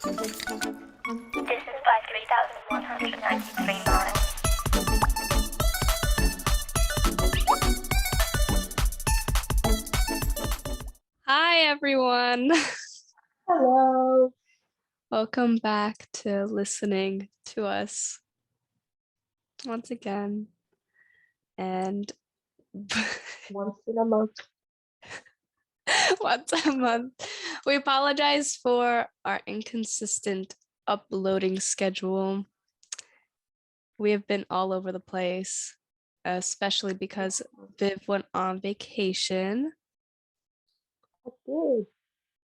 This is by 3,193 miles. Hi, everyone. Hello. Welcome back to listening to us once again. And Once in a month. once a month. We apologize for our inconsistent uploading schedule. We have been all over the place, especially because Viv went on vacation. I did.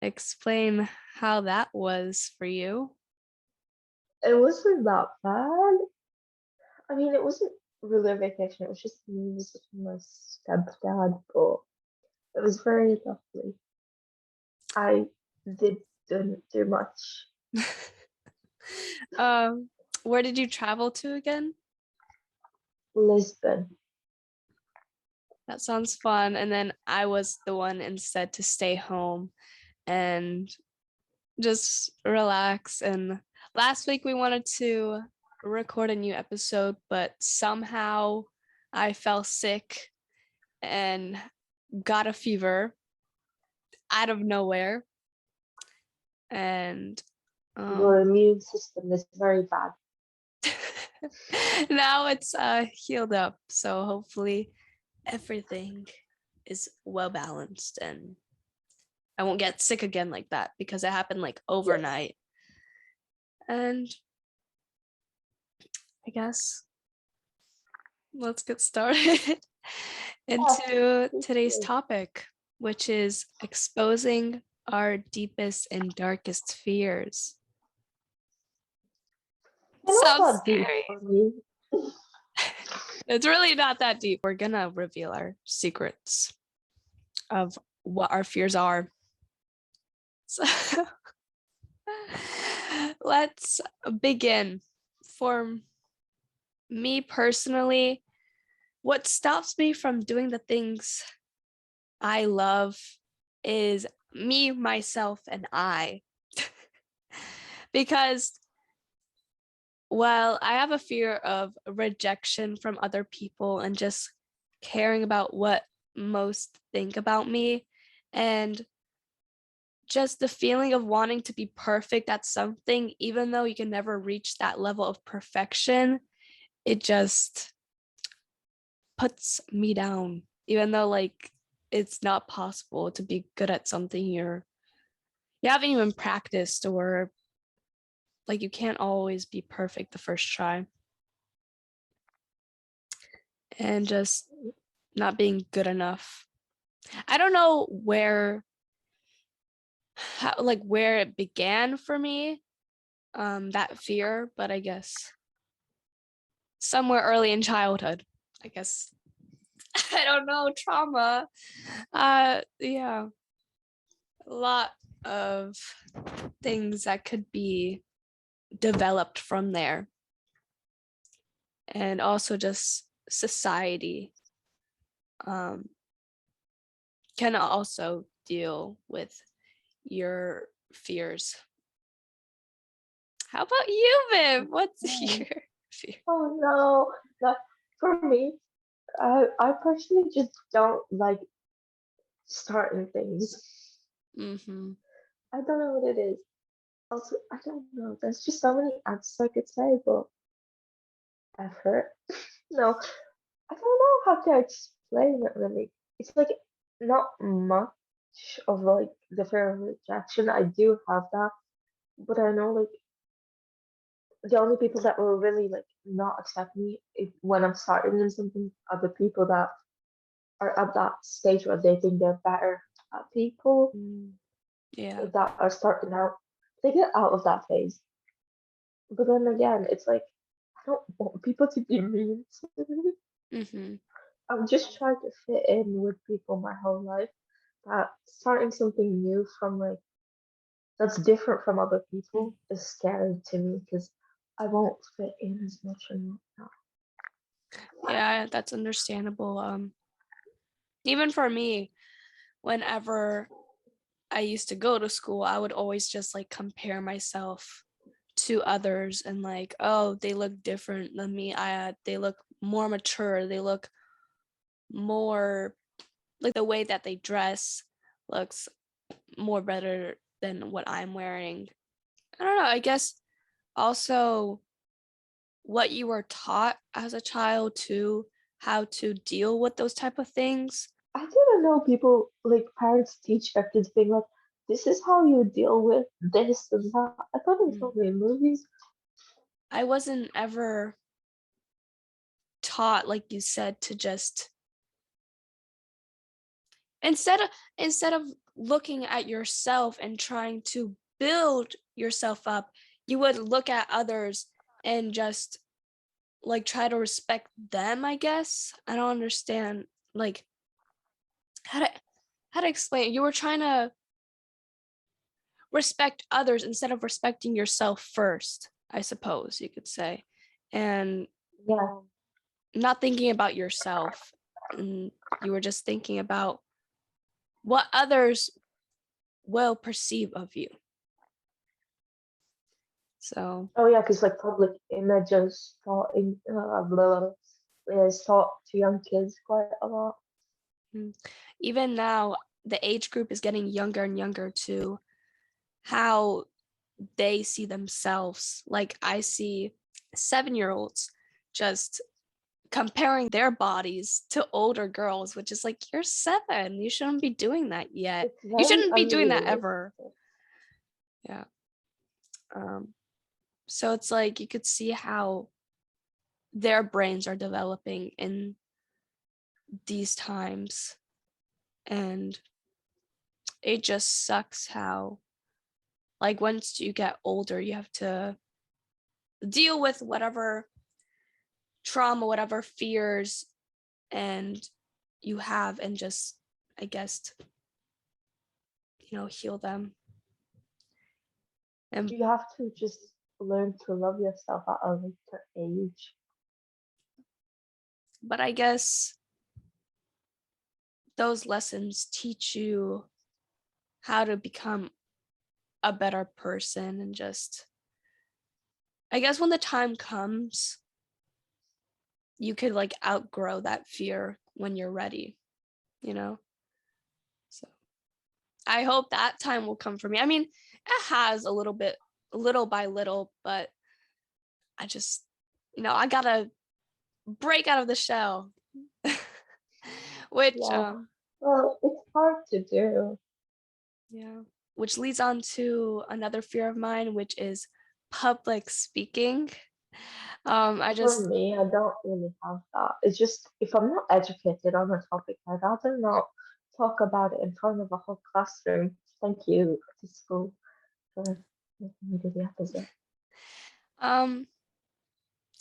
Explain how that was for you. It wasn't that bad. I mean, it wasn't really a vacation. It was just me visiting my stepdad, but it was very lovely. I didn't do much. Where did you travel to again? Lisbon. That sounds fun. And then I was the one instead to stay home and just relax. And last week we wanted to record a new episode, but somehow I fell sick and got a fever out of nowhere. And Your immune system is very bad. now it's healed up. So hopefully everything is well balanced and I won't get sick again like that because it happened like overnight. Yes. And I guess let's get started into today's topic, which is exposing our deepest and darkest fears. Sounds scary. For me. It's really not that deep. We're gonna reveal our secrets of what our fears are. So let's begin. For me personally, what stops me from doing the things I love is me, myself, and I. Because, well, I have a fear of rejection from other people and just caring about what most think about me. And just the feeling of wanting to be perfect at something, even though you can never reach that level of perfection, it just puts me down, even though like it's not possible to be good at something you haven't even practiced, or like you can't always be perfect the first try. And just not being good enough. I don't know where it began for me, that fear, but I guess somewhere early in childhood, I guess. I don't know, trauma. Yeah, a lot of things that could be developed from there. And also just society can also deal with your fears. How about you, Viv? What's your fear? Oh no. For me, I personally just don't like starting things. Mm-hmm. I don't know what it is. Also, I don't know. There's just so many answers I could say, but effort. No, I don't know how to explain it really. It's like not much of like the fear of rejection. I do have that, but I know like the only people that will really like not accept me when I'm starting in something are the people that are at that stage where they think they're better at people. Yeah. That are starting out. They get out of that phase. But then again, it's like I don't want people to be mean to me. Mm-hmm. I'm just trying to fit in with people my whole life. That starting something new from like that's different from other people is scary to me because I won't fit in as much anymore. Yeah, that's understandable. Even for me, whenever I used to go to school, I would always just like compare myself to others and like, oh, they look different than me. They look more mature. They look more like the way that they dress looks more better than what I'm wearing. I don't know. I guess also what you were taught as a child too, how to deal with those type of things. I didn't know people like parents teach their kids being like, this is how you deal with this and that. I thought it was Mm. only in movies. I wasn't ever taught, like you said, to just instead of looking at yourself and trying to build yourself up, you would look at others and just like try to respect them, I guess. I don't understand like how to how to explain it. You were trying to respect others instead of respecting yourself first, I suppose you could say. And Yeah, not thinking about yourself. And you were just thinking about what others will perceive of you. So, oh yeah, because like public image is taught in blah, is taught to young kids quite a lot. mm, even now, the age group is getting younger and younger to how they see themselves. Like, I see 7-year-olds just comparing their bodies to older girls, which is like, you're 7. You shouldn't be doing that yet. It's You very shouldn't be doing that ever. unrealistic. Yeah. Um, so it's like you could see how their brains are developing in these times. And it just sucks how, like, once you get older, you have to deal with whatever trauma, whatever fears, and you have, and just, I guess, heal them. And You have to just learn to love yourself at a later age. but I guess those lessons teach you how to become a better person, and just, I guess, when the time comes, you could like outgrow that fear when you're ready, you know? So I hope that time will come for me. I mean, it has a little bit, little by little, but I just, I gotta break out of the shell. which Yeah. Well, it's hard to do. yeah, which leads on to another fear of mine, which is public speaking. I For just me, I don't really have that. It's just if I'm not educated on a topic, I'd rather not talk about it in front of a whole classroom. Thank you to school for making me do the opposite. um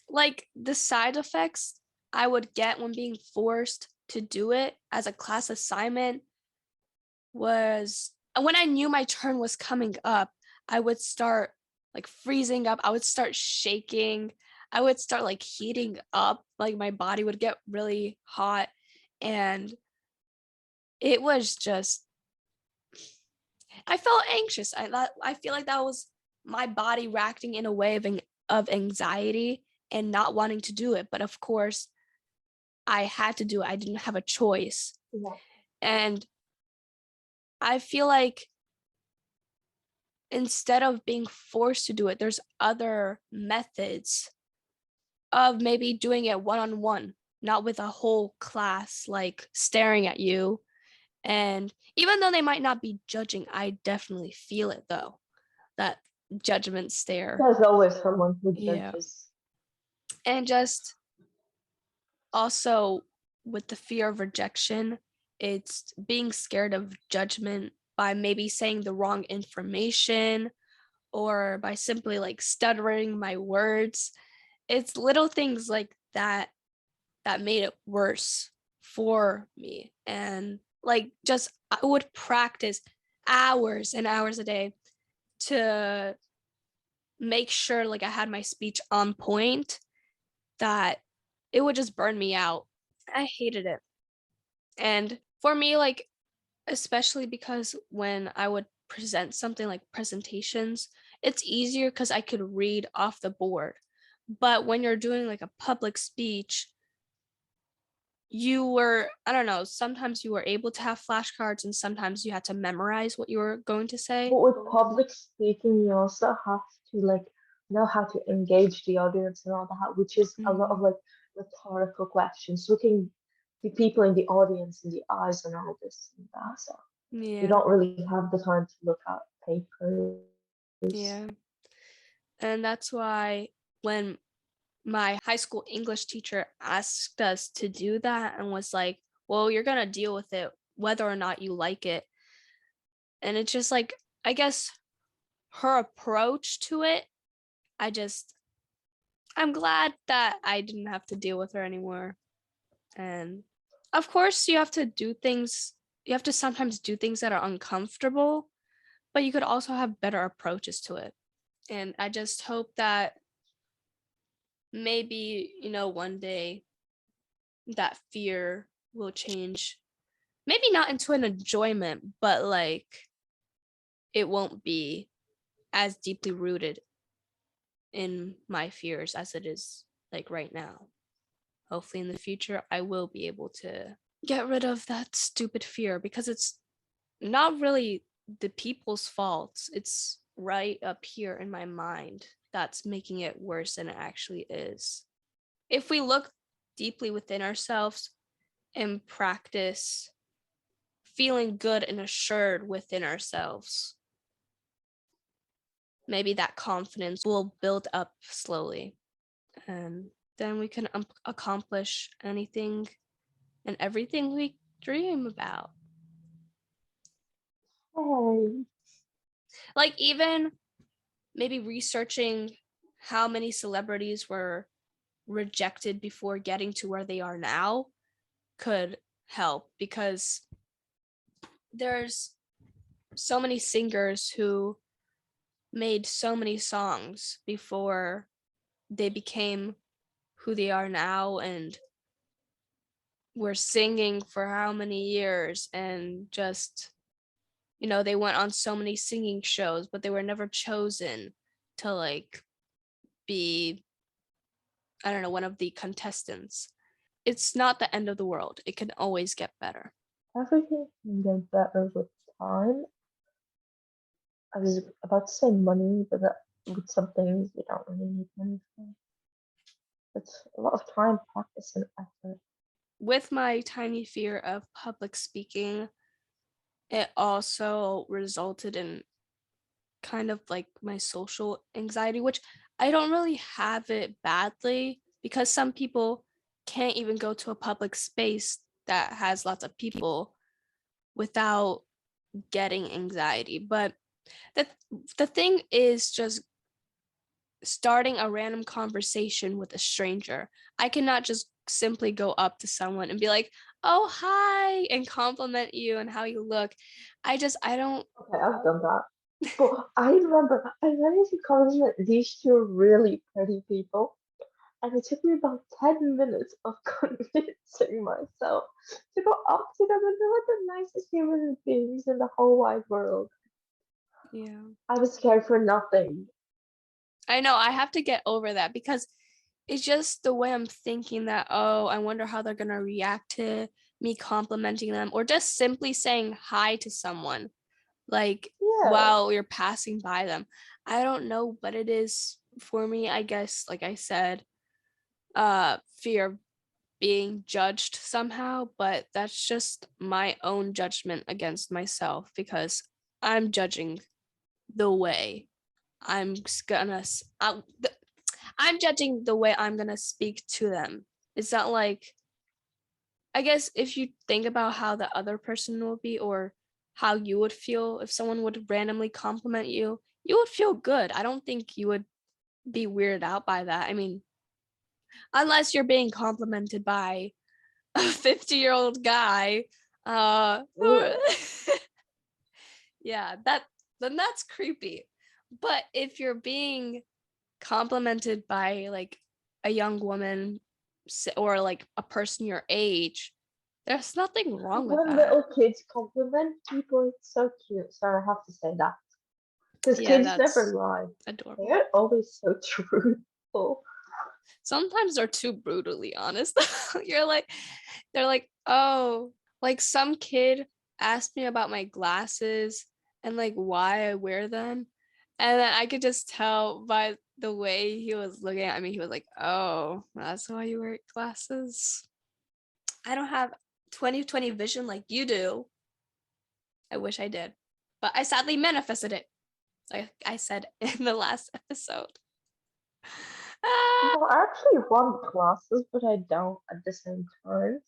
like the side effects I would get when being forced to do it as a class assignment was when I knew my turn was coming up, I would start like freezing up. I would start shaking. I would start like heating up. Like my body would get really hot. And it was just, I felt anxious. I feel like that was my body reacting in a way of anxiety and not wanting to do it. But of course, I had to do it. I didn't have a choice. Yeah. And I feel like instead of being forced to do it, there's other methods of maybe doing it one-on-one, not with a whole class like staring at you. And even though they might not be judging, I definitely feel it though, that judgment stare. There's always someone who Yeah. judges. And just also with the fear of rejection, it's being scared of judgment by maybe saying the wrong information or by simply like stuttering my words. It's little things like that that made it worse for me. And like just I would practice hours and hours a day to make sure like I had my speech on point, that it would just burn me out. I hated it. And for me, like especially because when I would present something like presentations, it's easier because I could read off the board. But when you're doing like a public speech, I don't know, sometimes you were able to have flashcards and sometimes you had to memorize what you were going to say. But with public speaking, you also have to like know how to engage the audience and all that, which is a lot of Mhm. like rhetorical questions, looking the people in the audience in the eyes and all this and that. So you Yeah, don't really have the time to look at papers. yeah. And that's why when my high school English teacher asked us to do that and was like, well, you're going to deal with it whether or not you like it. And it's just like, I guess her approach to it, I just, I'm glad that I didn't have to deal with her anymore. And of course, you have to sometimes do things that are uncomfortable, but you could also have better approaches to it. And I just hope that maybe, one day that fear will change. Maybe not into an enjoyment, but like it won't be as deeply rooted in my fears as it is like right now. Hopefully in the future I will be able to get rid of that stupid fear because it's not really the people's faults. It's right up here in my mind that's making it worse than it actually is. If we look deeply within ourselves and practice feeling good and assured within ourselves, maybe that confidence will build up slowly. And then we can accomplish anything and everything we dream about. Hey, Like, even maybe researching how many celebrities were rejected before getting to where they are now could help because there's so many singers who made so many songs before they became who they are now and were singing for how many years and just they went on so many singing shows but they were never chosen to like be, I don't know, one of the contestants. It's not the end of the world. It can always get better. everything can get better with time. I was about to say money, but with some things you don't really need money for. It's a lot of time, practice, and effort. With my tiny fear of public speaking, it also resulted in kind of like my social anxiety, which I don't really have it badly because some people can't even go to a public space that has lots of people without getting anxiety. But the the thing is just starting a random conversation with a stranger. I cannot just simply go up to someone and be like, "Oh, hi," and compliment you and how you look. I don't. Okay, I've done that. But I managed to compliment these two really pretty people, and it took me about 10 minutes of convincing myself to go up to them, and they were the nicest human beings in the whole wide world. Yeah. I was scared for nothing. I know I have to get over that because it's just the way I'm thinking that, oh, I wonder how they're going to react to me complimenting them or just simply saying hi to someone like Yeah. while you're passing by them. I don't know what it is for me, I guess, like I said, fear of being judged somehow, but that's just my own judgment against myself because I'm judging the way I'm gonna I'm judging the way I'm gonna speak to them. It's not like, I guess if you think about how the other person will be or how you would feel if someone would randomly compliment you, you would feel good. I don't think you would be weirded out by that. I mean, unless you're being complimented by a 50-year-old guy, or Ugh. yeah, then that's creepy. But if you're being complimented by like a young woman or like a person your age, There's nothing wrong with When that. little kids compliment people, it's so cute. So I have to say that. Because Yeah, kids never that's lie. adorable. They're always so truthful. Sometimes they're too brutally honest. They're like, oh, like some kid asked me about my glasses and like why I wear them. And then I could just tell by the way he was looking at me, he was like, oh, that's why you wear glasses. I don't have 20/20 vision like you do. I wish I did. But I sadly manifested it. Like I said in the last episode. Ah, No, I actually want glasses, but I don't at the same time.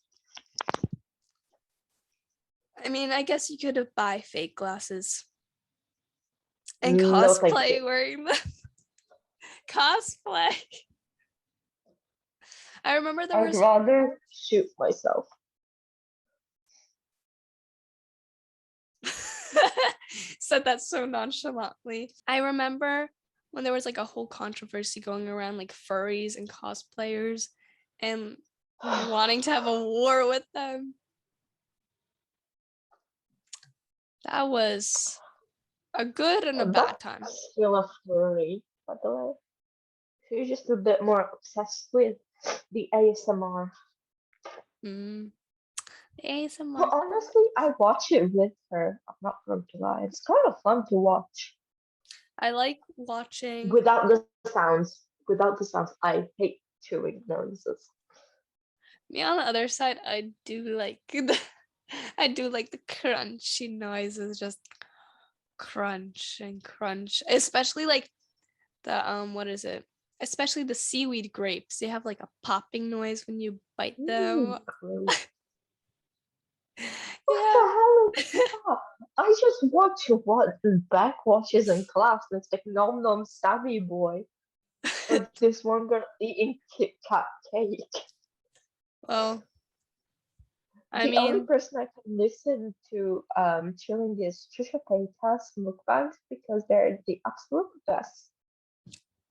I mean, I guess you could buy fake glasses and No, thank cosplay you. wearing them. Cosplay. I remember there I'd was rather shoot myself. said that so nonchalantly. I remember when there was like a whole controversy going around like furries and cosplayers and wanting to have a war with them. That was a good and a bad time. That's still a furry, by the way. She's just a bit more obsessed with the ASMR. Mm. The But ASMR. honestly, I watch it with her. I'm not going to lie. It's kind of fun to watch. I like watching. Without the sounds. Without the sounds. I hate chewing noises. Me on the other side, I do like I do like the crunchy noises, just crunch and crunch, especially like the what is it? Especially the seaweed grapes. They have like a popping noise when you bite them. Gross. What Yeah. the hell is that? I just watch what backwatches in class. And it's like Nom Nom Savvy Boy. Or this one girl eating Kit Kat cake. Well, I The only mean, person I can listen to chilling is Trisha Paytas mukbangs because they're the absolute best.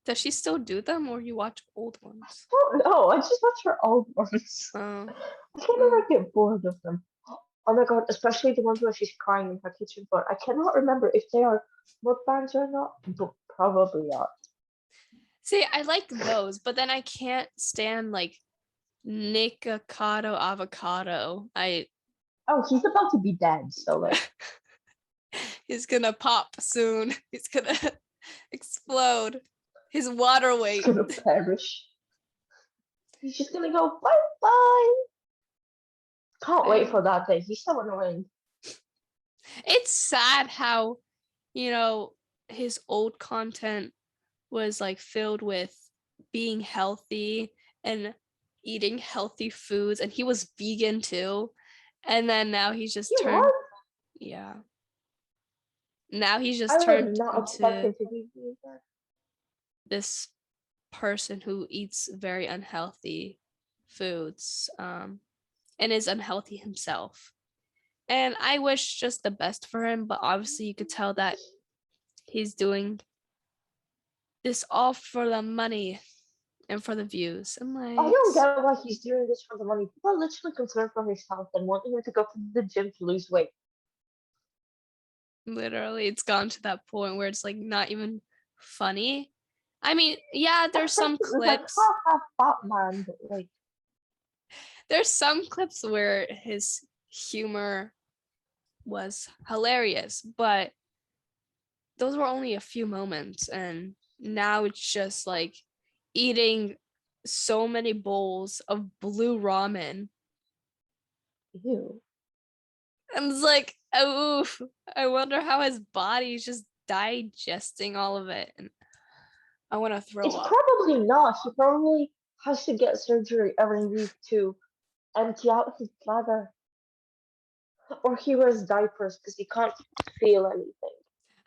does she still do them or you watch old ones? I don't know, I just watch her old ones. Oh, I can never get bored of them. Oh my god, especially the ones where she's crying in her kitchen floor. I cannot remember if they are mukbangs or not, but probably are. see, I like those, but then I can't stand like Nikocado avocado. Oh, he's about to be dead, so like, He's gonna pop soon. He's gonna explode. His water he's weight. gonna perish. He's just gonna go bye bye. Can't wait for that day. He's so annoying. It's sad how, you know, his old content was like filled with being healthy and eating healthy foods, and he was vegan too. And then now he's He just turned, was. yeah. Now he's I just would turned not expect into him to be vegan. this person who eats very unhealthy foods, and is unhealthy himself. And I wish just the best for him, but obviously you could tell that he's doing this all for the money and for the views. And I like, don't get why he's doing this for the money. People are literally concerned for his health and wanting him to go to the gym to lose weight. literally, it's gone to that point where it's like not even funny. I mean, yeah, there's At first some it was like, clips. ha ha, fat man, but like, There's some clips where his humor was hilarious, but those were only a few moments, and now it's just like eating so many bowls of blue ramen, ew. and it's like, oh, I wonder how his body's just digesting all of it, and I want to throw It's up. probably not. He probably has to get surgery every week to empty out his bladder. Or he wears diapers because he can't feel anything.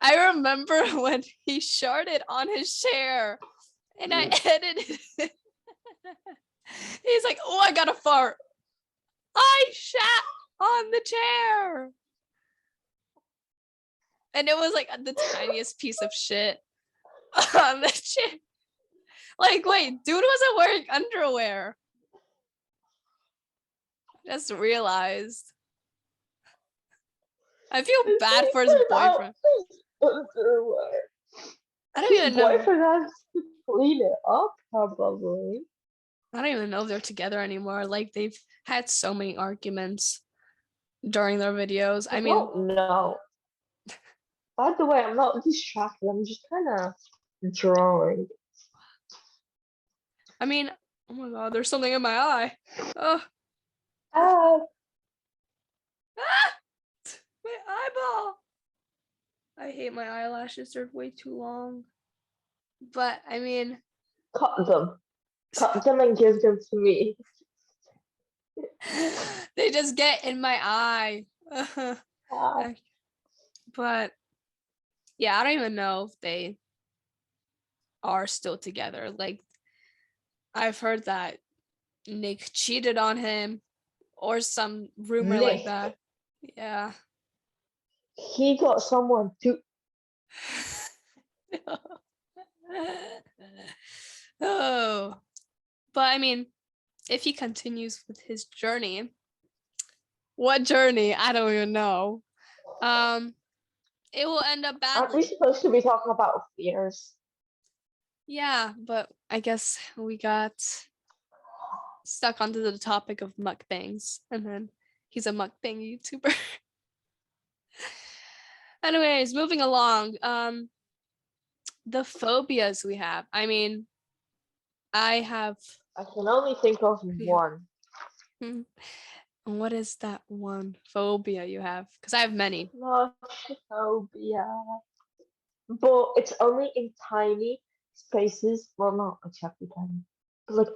I remember when he sharted on his chair, and I edited it. He's like, oh, I got to fart. I shat on the chair. And it was like the tiniest piece of shit on the chair. Like, wait, dude wasn't wearing underwear. Just realized. I feel His bad for his boyfriend. underwear. I don't His even know. boyfriend has to clean it up, probably. I don't even know if they're together anymore. Like they've had so many arguments during their videos. I mean, don't know. By the way, I'm not distracted. I'm just kind of drawing. oh my god, there's something in my eye. Oh, Ah, ah, my eyeball. I hate my eyelashes. They're way too long. But I mean, cut them. Cut them and give them to me. they just get in my eye. Ah, But yeah, I don't even know if they are still together. Like I've heard that Nick cheated on him or some rumor like Nick, that. Yeah. he got someone to. Oh. But I mean, if he continues with his journey, what journey? I don't even know. It will end up Aren't we badly. supposed to be talking about fears? Yeah, but I guess we got stuck onto the topic of mukbangs, and then he's a mukbang YouTuber. Anyways, moving along. The phobias we have. I mean, I have. I can only think of Yeah. one. What is that one phobia you have? Because I have many. Claustrophobia. But it's only in tiny spaces. Well, not exactly tiny. But like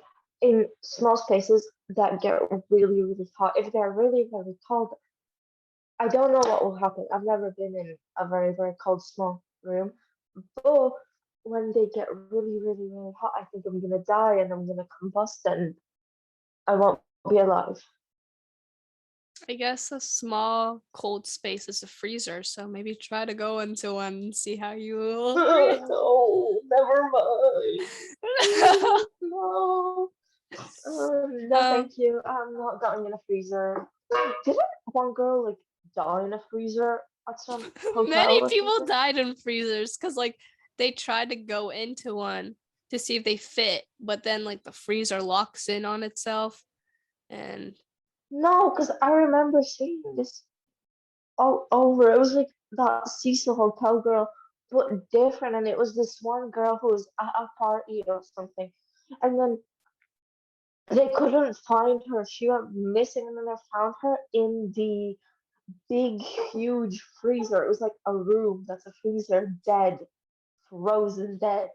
in small spaces that get really, really hot. If they're really, really cold, I don't know what will happen. I've never been in a very, very cold, small room. But when they get really, really, really hot, I think I'm gonna die and I'm gonna combust and I won't be alive. I guess a small cold space is a freezer, so maybe try to go into one and see how you will react. No, never mind. No. No, um, thank you. I'm not going in a freezer. Didn't one girl like die in a freezer at some hotel many or people something? died in freezers because like they tried to go into one to see if they fit, but then like the freezer locks in on itself, and No, because I remember seeing this all over. It was like that Cecil Hotel girl, but different. And it was this one girl who was at a party or something. And then they couldn't find her. She went missing, and then they found her in the big, huge freezer. It was like a room that's a freezer, dead, frozen dead.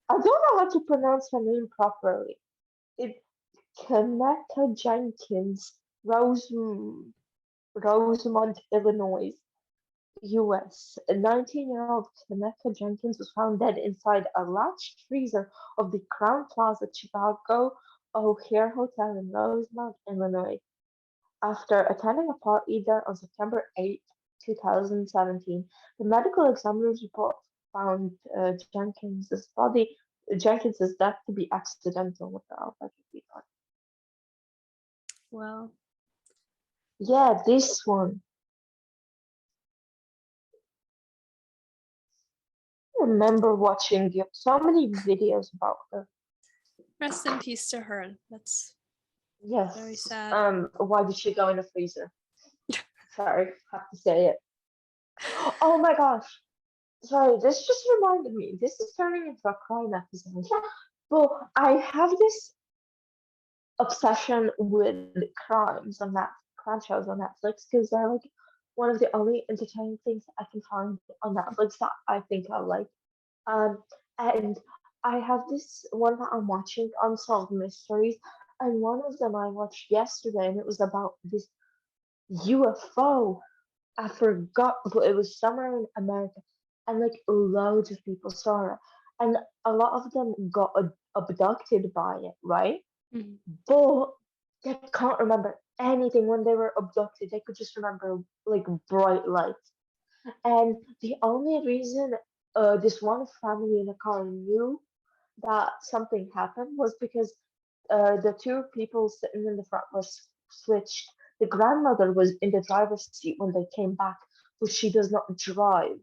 I don't know how to pronounce her name properly. It Kaneka Jenkins, Rosemont, Illinois, US. A 19-year-old Kaneka Jenkins was found dead inside a latched freezer of the Crown Plaza Chicago O'Hare Hotel in Rosemont, Illinois, after attending a party there on September 8, 2017. The medical examiner's report found Jenkins's death to be accidental. What the hell? well, Yeah, this one. I remember watching so many videos about her. rest in peace to her. That's very Yes. sad. Why did she go in a freezer? Sorry, have to say it. Oh my gosh. Sorry, this just reminded me. This is turning into a crime episode. But I have this obsession with crimes on that crime shows on Netflix because they're like one of the only entertaining things I can find on Netflix that I think I like. Um, and I have this one that I'm watching, Unsolved Mysteries, and one of them I watched yesterday, and it was about this UFO. I forgot, but it was somewhere in America, and like loads of people saw it, and a lot of them got abducted by it, right? Mhm. But they can't remember anything when they were abducted. They could just remember like bright lights. And the only reason this one family in the car knew that something happened was because the two people sitting in the front was switched. The grandmother was in the driver's seat when they came back, but she does not drive.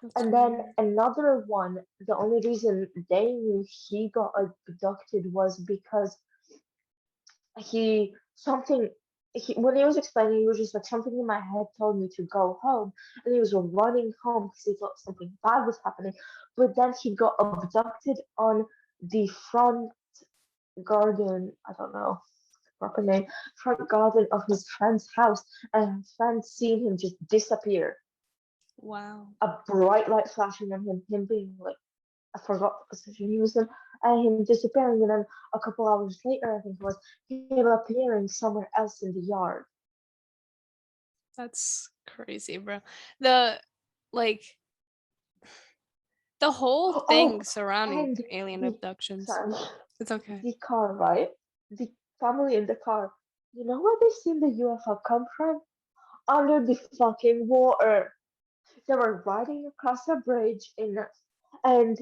That's And then weird. another one, the only reason they knew he got abducted was because he something he when he was explaining, he was just like something in my head told me to go home, and he was running home because he thought something bad was happening. But then he got abducted on the front garden. I don't know the proper name. Front garden of his friend's house, and his friend seen him just disappear. Wow. A bright light flashing on him, him being like I forgot the position he was in, and him disappearing, and then a couple hours later, I think it was, him appearing somewhere else in the yard. That's crazy, bro. The like the whole Oh, thing surrounding and alien the abductions. sorry, It's okay. the car, right? The family in the car. You know where they seen the UFO come from? Under the fucking water. They were riding across a bridge and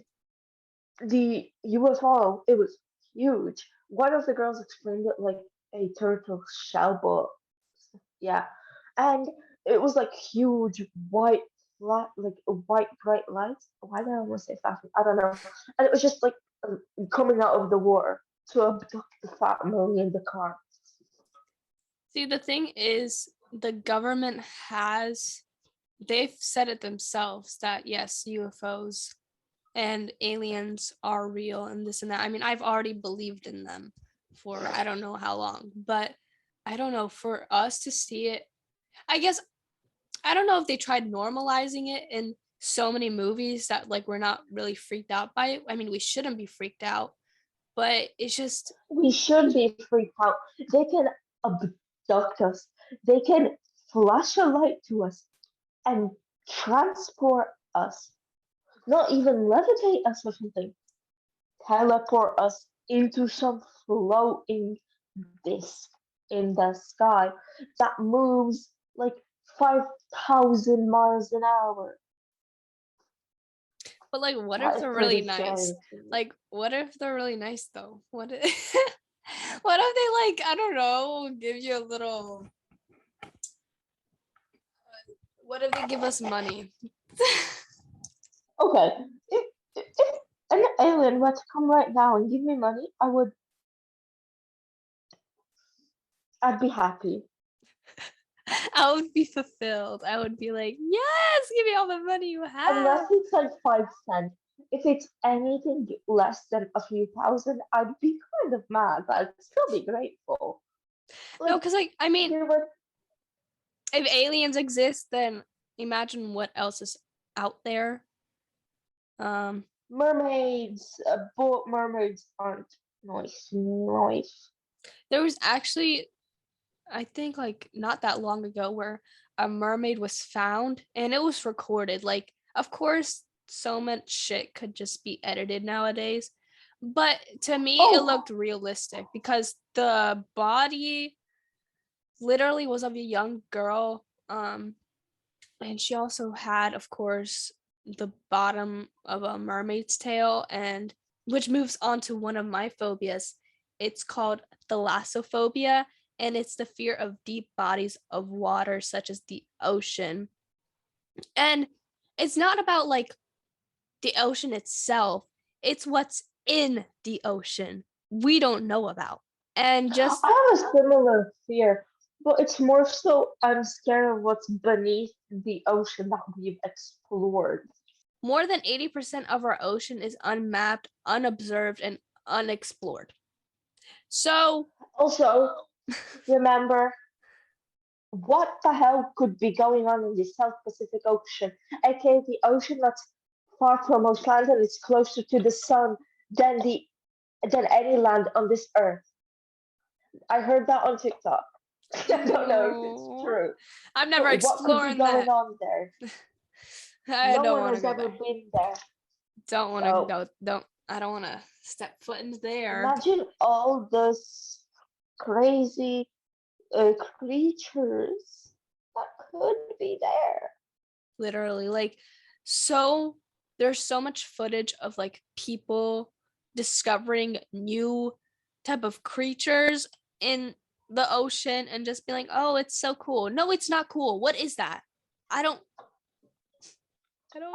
the UFO, it was huge. One of the girls explained it like a turtle shell, but yeah, and it was like huge white light, like a white bright light. Why did I almost say flashing? I don't know. And it was just like coming out of the water to abduct the family in the car. See, the thing is, the government they've said it themselves that yes, UFOs and aliens are real and this and that. I mean, I've already believed in them for I don't know how long, but I don't know, for us to see it, I guess I don't know if they tried normalizing it in so many movies that like we're not really freaked out by it. I mean, we shouldn't be freaked out, but it's just We should be freaked out. They can abduct us. They can flash a light to us and transport us. Not even levitate us or something. Teleport us into some floating disk in the sky that moves like 5,000 miles an hour. but like what That if is they're really pretty nice? scary to me. Like what if they're really nice though? What if what if they like, I don't know, give you a little, what if they give us money? Okay, if an alien were to come right now and give me money, I'd be happy. I would be fulfilled. I would be like, yes, give me all the money you have. Unless it's like 5 cents. If it's anything less than a few thousand, I'd be kind of mad, but I'd still be grateful. No, Like because like I mean, there were if aliens exist, then imagine what else is out there. Um, mermaids, but mermaids aren't nice. there was actually, I think like not that long ago, where a mermaid was found and it was recorded. Like, of course, so much shit could just be edited nowadays. But to me, it Oh, looked realistic because the body literally was of a young girl. And she also had, of course, the bottom of a mermaid's tail, and which moves on to one of my phobias. It's called thalassophobia, and it's the fear of deep bodies of water, such as the ocean. And it's not about like the ocean itself, it's what's in the ocean we don't know about. And just I have a similar fear, but it's more so I'm scared of what's beneath the ocean that we've explored. more than 80% of our ocean is unmapped, unobserved, and unexplored. So, Also, remember what the hell could be going on in the South Pacific Ocean, aka the ocean that's far from most lands and it's closer to the sun than the than any land on this earth. I heard that on TikTok. I don't know if it's no, true, I'm never but what could be exploring going that. on there? I No don't one want to has go ever there. been there. Don't want to So go. Don't. I don't want to step foot in there. imagine all those crazy creatures that could be there. Literally, like, so there's so much footage of like people discovering new type of creatures in the ocean and just be like, oh, it's so cool. No, it's not cool. What is that? I don't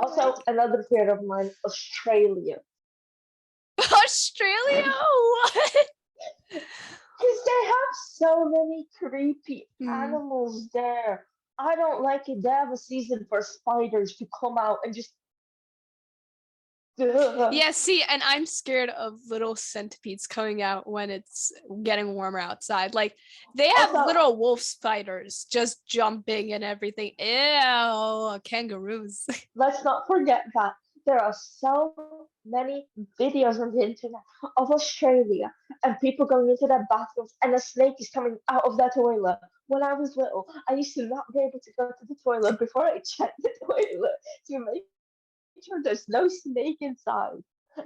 Also, like another fear of mine, Australia. Australia. What? Because they have so many creepy Hmm. animals there. I don't like it. They have a season for spiders to come out and just. Ugh. Yeah, see, and I'm scared of little centipedes coming out when it's getting warmer outside. Like they have Also, little wolf spiders just jumping and everything. Ew, kangaroos. let's not forget that there are so many videos on the internet of Australia and people going into their bathrooms and a snake is coming out of their toilet. When I was little, I used to not be able to go to the toilet before I checked the toilet to make sure there's no snake inside.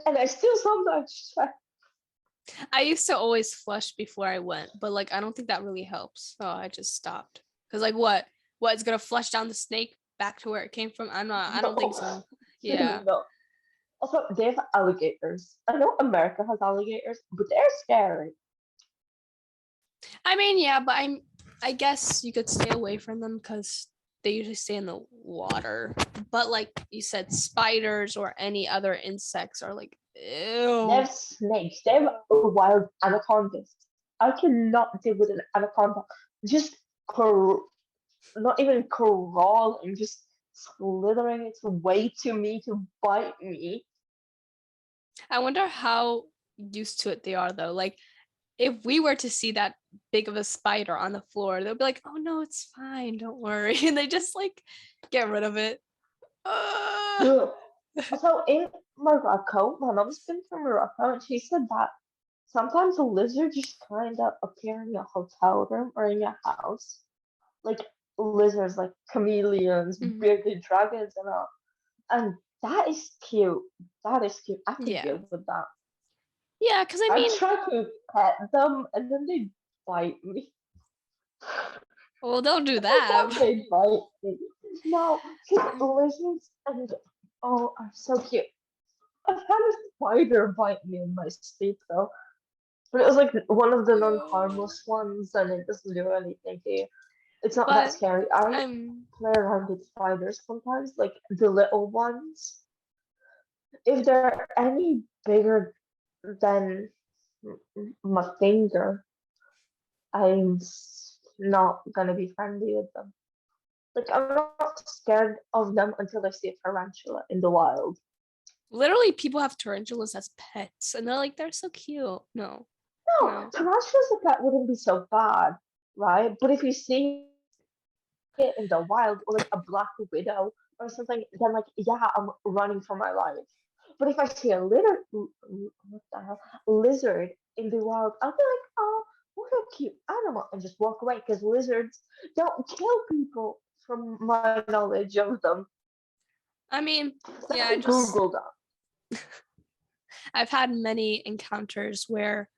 And I still sometimes check. I used to always flush before I went, but like I don't think that really helps. So I just stopped. Cause like what? What is gonna flush down the snake back to where it came from? I don't think No, so. Yeah. no. Also, they have alligators. I know America has alligators, but they're scary. I mean, yeah, but I guess you could stay away from them because they usually stay in the water. But like you said, spiders or any other insects are like, They ew. have snakes. They have wild anacondas. I cannot deal with an anaconda. Just crawl, not even crawling, just slithering its way to me to bite me. I wonder how used to it they are though. Like if we were to see that big of a spider on the floor, they'll be like, "Oh no, it's fine, don't worry," and they just like get rid of it. Ugh. Also, in Morocco, my mom's been from Morocco, and she said that sometimes a lizard just kind of appear in your hotel room or in your house, like lizards, like chameleons, Mhm. bearded dragons, and all. And that is cute. That is cute. I could Yeah, deal with that. yeah, because I I mean, try to pet them, and then they bite me. well, don't do I that. thought they bite me. No, because lizards and oh, are so cute. I've had a spider bite me in my sleep though, but it was like one of the Ew. non-harmless ones, and it doesn't do anything to you. It's not that But scary. I I'm play around with spiders sometimes, like the little ones. If they're any bigger than my finger, not gonna be friendly with them. Like I'm not scared of them until I see a tarantula in the wild. literally people have tarantulas as pets, and they're like they're so cute. No, No, no. tarantulas like that wouldn't be so bad, right? But if you see it in the wild or like a black widow or something, then like yeah, I'm running for my life. But if I see a what the hell, lizard in the wild, I'll be like, oh, what a cute animal, and just walk away because lizards don't kill people, from my knowledge of them. I mean, So yeah, I googled that. I've had many encounters where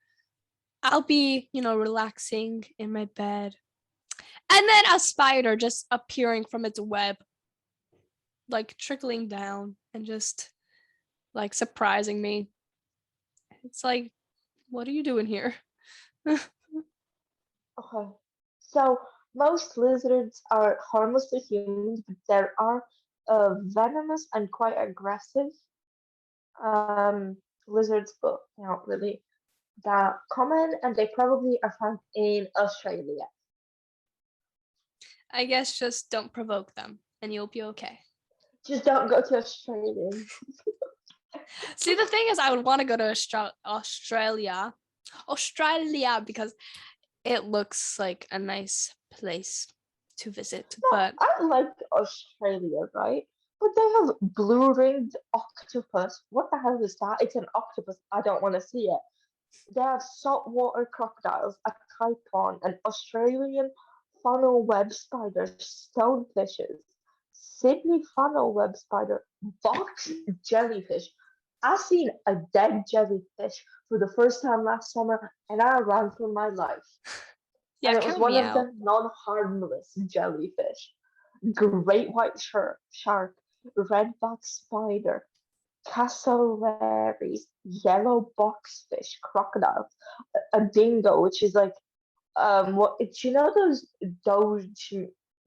I'll be, relaxing in my bed, and then a spider just appearing from its web, like trickling down and just like surprising me. It's like, what are you doing here? Okay. So most lizards are harmless to humans, but there are venomous and quite aggressive lizards, but they're not really that common, and they probably are found in Australia. I guess just don't provoke them and you'll be okay. Just don't go to Australia. See, the thing is, I would want to go to Australia because it looks like a nice place to visit. No, But I like Australia, right? But they have blue-ringed octopus. What the hell is that? It's an octopus. I don't want to see it. They have saltwater crocodiles, a typhon, an Australian funnel web spider, stonefishes, Sydney funnel web spider, box jellyfish. I seen a dead jellyfish for the first time last summer, and I ran for my life. yeah, And it was count one me of out. the non-harmless jellyfish. Great white shark, redback spider, cassowaries, yellow boxfish, crocodiles, a dingo, which is like what do you know those Doge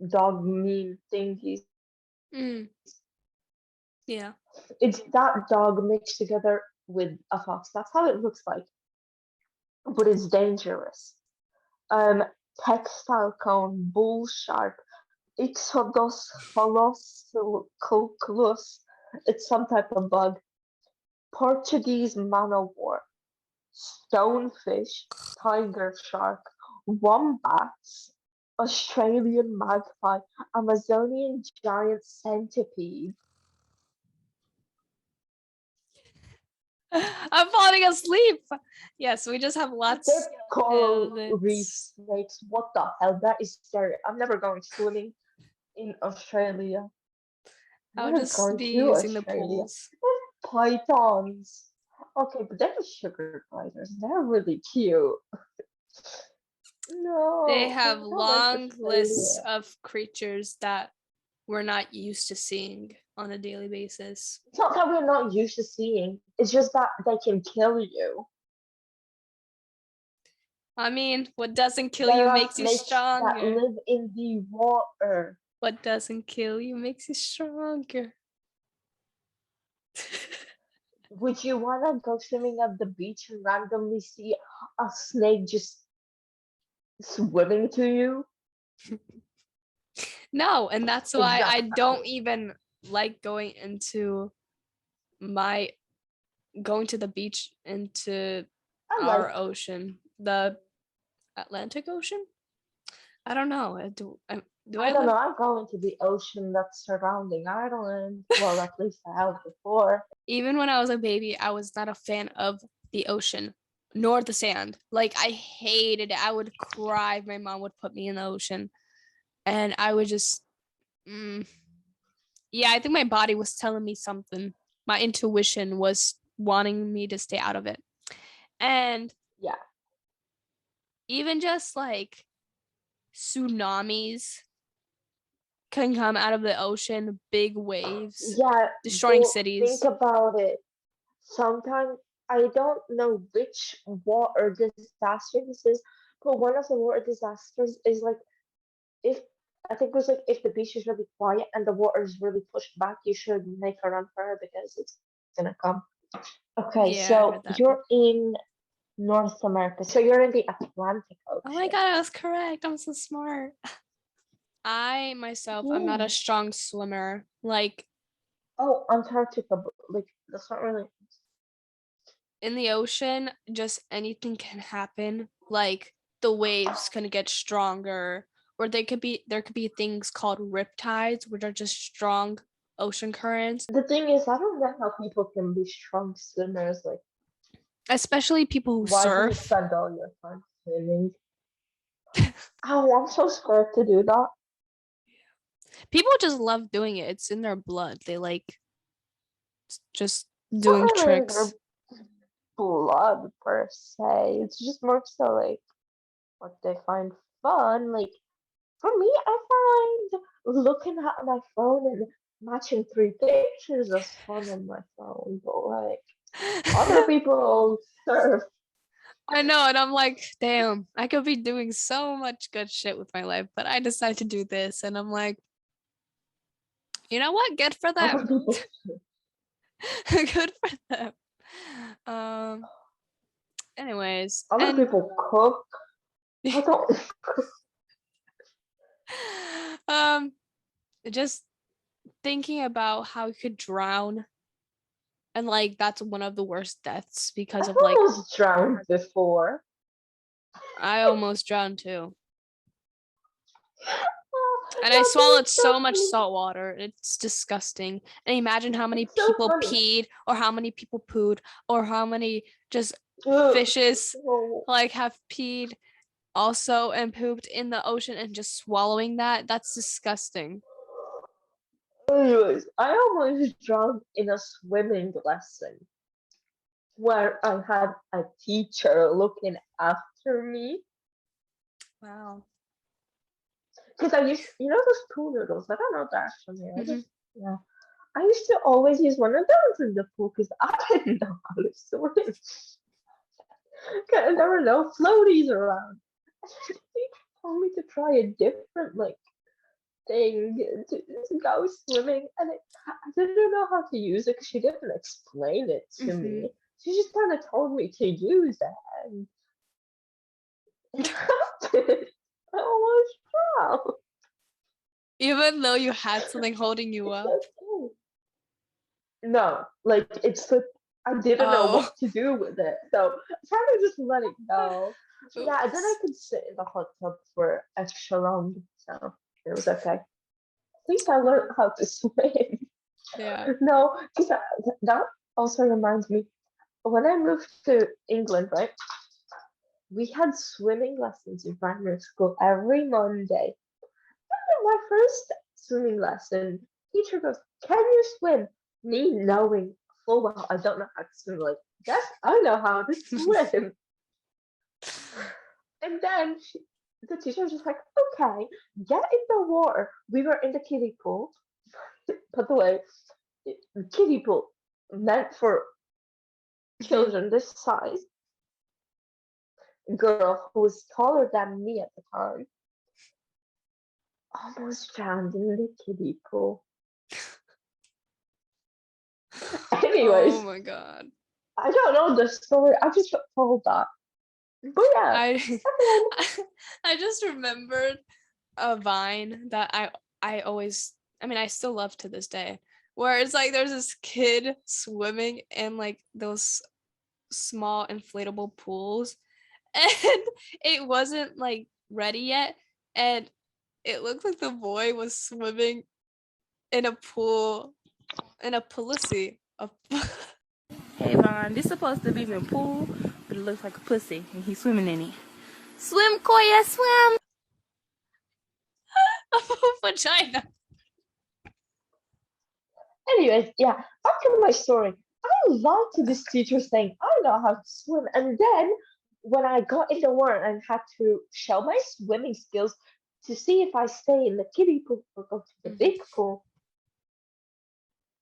dog meme thingies? Mm, yeah. It's that dog mixed together with a fox. That's how it looks like, but it's dangerous. Um, Textile cone, bull shark, Ixodos holococulus. It's some type of bug. Portuguese man o' war, stonefish, tiger shark, wombats, Australian magpie, Amazonian giant centipede. I'm falling asleep. Yes, we just have lots. They're coral reef It's, snakes. What the hell? That is scary. I'm never going swimming in Australia. I'm I'll never just going be to using the Australia. pools. Pythons. Okay, but they're sugar gliders. They're really cute. They No, I have don't like long lists Australia. of creatures that we're not used to seeing on a daily basis. It's not that we're not used to seeing. It's just that they can kill you. I mean, what doesn't kill There you are makes you snakes that stronger. live in the water. What doesn't kill you makes you stronger. Would you want to go swimming at the beach and randomly see a snake just swimming to you? No, and that's why I don't Exactly. even like going to the beach into I like. our ocean, the Atlantic Ocean. I don't know. Do I I don't know. live? I'm going to the ocean that's surrounding Ireland. Well, at least I have before. Even when I was a baby, I was not a fan of the ocean nor the sand. Like I hated it. I would cry if my mom would put me in the ocean, and I would just, yeah. I think my body was telling me something. My intuition was wanting me to stay out of it, and Yeah. even just like tsunamis can come out of the ocean, big waves Yeah, destroying but think cities. about it. Sometimes I don't know which water disaster this is, but one of the water disasters is like if I think it was like if the beach is really quiet and the water is really pushed back, you should make a run for it because it's gonna come. Okay, Yeah, I so heard that. you're in North America, so you're in the Atlantic Oh my Ocean. god, I was correct. I'm so smart. I myself, I'm not a Yeah. strong swimmer. Like Oh, Antarctica, but like that's not really. in the ocean, just anything can happen. Like the waves can get stronger, or there could be things called riptides, which are just strong ocean currents. The thing is, I don't know how people can be strong swimmers. Like, Especially people who why do you surf. spend all your time swimming? Oh, I'm so scared to do that. People just love doing it. It's in their blood. They like just It's not doing really in their tricks. blood per se. It's just more so like what they find fun. Like for me, I find looking at my phone and matching three pictures as fun on my phone. But like other people surf. I know, and I'm like, damn, I could be doing so much good shit with my life, but I decided to do this, and I'm like, you know what? Good for Other them. people, Good for them. Um. Anyways, other and people cook. I don't. um, just thinking about how you could drown, and like that's one of the worst deaths because I've of like almost drowned before. I almost drowned too. And I That swallowed is so so much funny. salt water. It's disgusting. And imagine how many It's so people funny. peed or how many people pooed or how many just Ugh. fishes Oh. like have peed also and pooped in the ocean and just swallowing that. That's disgusting. Anyways, I almost drowned in a swimming lesson where I had a teacher looking after me. Wow. Because I used, you know, those pool noodles. I don't know if they're from here. I Hmm. just, yeah. I used to always use one of those in the pool because I didn't know how to swim. 'Cause there were no floaties around. He told me to try a different like thing to go swimming, and I didn't know how to use it because she didn't explain it to Hmm. me. She just kind of told me to use it, and it happened. I almost drowned. Even though you had something holding you It's up. okay. No, like it's like I didn't know Oh, what to do with it, so I kind of just let it go. Yeah, and then I oops. could sit in the hot tub for extra long, so it was okay. At least I learned how to swim. Yeah. No, because that also reminds me when I moved to England, right? We had swimming lessons in primary school every Monday. After my first swimming lesson, teacher goes, "Can you swim?" Me knowing full well I don't know how to swim, like, yes, I know how to swim. And then the teacher was just like, "Okay, get in the water." We were in the kiddie pool. By the way, kiddie pool meant for Mhm. children this size. Girl who was taller than me at the time almost drowned in the kiddie pool. Oh Anyways, my god. I don't know the story. I just got told that. But yeah, I everyone. I just remembered a Vine that I always, I mean, I still love to this day, where it's like there's this kid swimming in like those small inflatable pools, and it wasn't like ready yet, and it looked like the boy was swimming in a pool, in a pussy. Hey Vaughn, this supposed to be in a pool, but it looks like a pussy and he's swimming in it. Swim, Koya, swim! Vagina. Anyways, yeah, back to my story. I lied to this teacher saying I know how to swim, and then when I got in the water and had to show my swimming skills to see if I stay in the kiddie pool or go to the Mhm. big pool,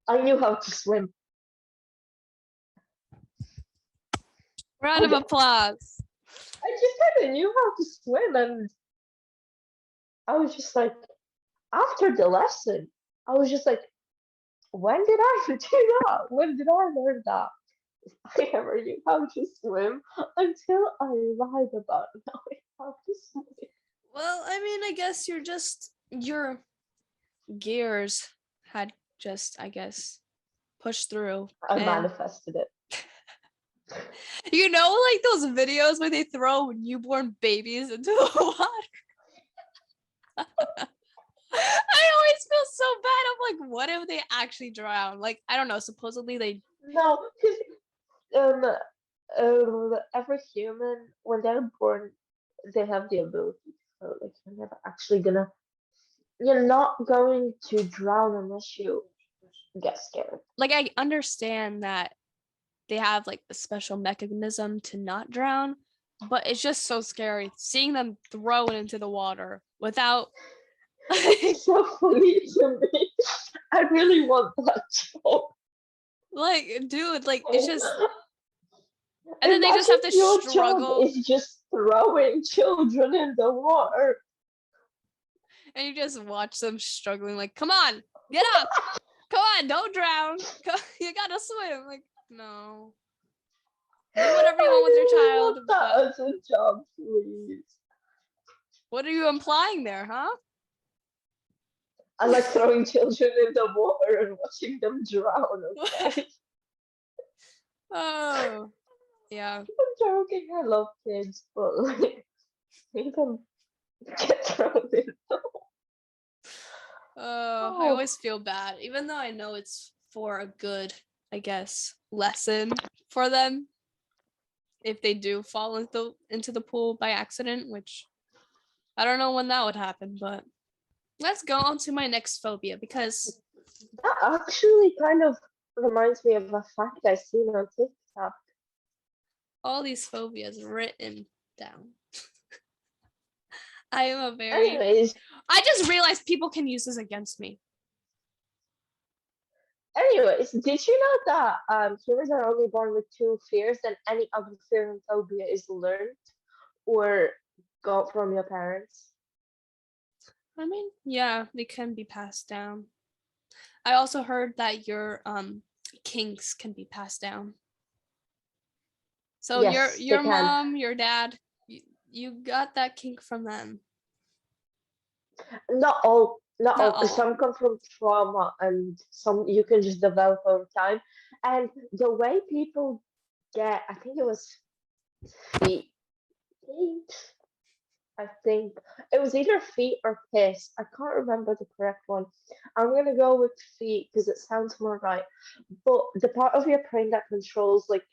I knew how to swim. Round I, of ju- applause. I just kind of knew how to swim, and I was just like, after the lesson, I was just like, when did I do that? When did I learn that? I never knew how to swim until I lied about knowing how to swim. Well, I mean, I guess your gears had just, I guess, pushed through. I And manifested it. you know, like those videos where they throw newborn babies into the water? I always feel so bad. I'm like, what if they actually drown? Like, I don't know. Supposedly they. No, because every human, when they're born, they have the ability to float. Like, you're never actually gonna, you're not going to drown unless you get scared. Like, I understand that they have like a special mechanism to not drown, but it's just so scary seeing them throw it into the water without. It's so funny to me. I really want that job. Like, dude, like it's just, and then they just Imagine have to your job struggle, is just throwing children in the water. and you just watch them struggling. Like, come on, get up, come on, don't drown, you gotta swim. Like, no, do whatever you I want with your really child, want that but as a job, please. what are you implying there, huh? I like throwing children in the water and watching them drown, okay? Oh, yeah. I'm joking, I love kids, but like, make them get thrown in. I Oh, always feel bad, even though I know it's for a good, I guess, lesson for them if they do fall into the pool by accident, which I don't know when that would happen, but let's go on to my next phobia because that actually kind of reminds me of a fact I seen on TikTok. all these phobias written down. I am a very Anyways, I just realized people can use this against me. did you know that humans are only born with two fears and any other fear and phobia is learned or got from your parents? I mean, yeah, they can be passed down. I also heard that your kinks can be passed down. So Yes, they your can. mom, your dad, you got that kink from them. Not all, not all, Not because all. some come from trauma and some you can just develop over time. And the way people get, I think it was feet, feet. I think it was either feet or piss. I can't remember the correct one. I'm gonna go with feet because it sounds more right. But the part of your brain that controls like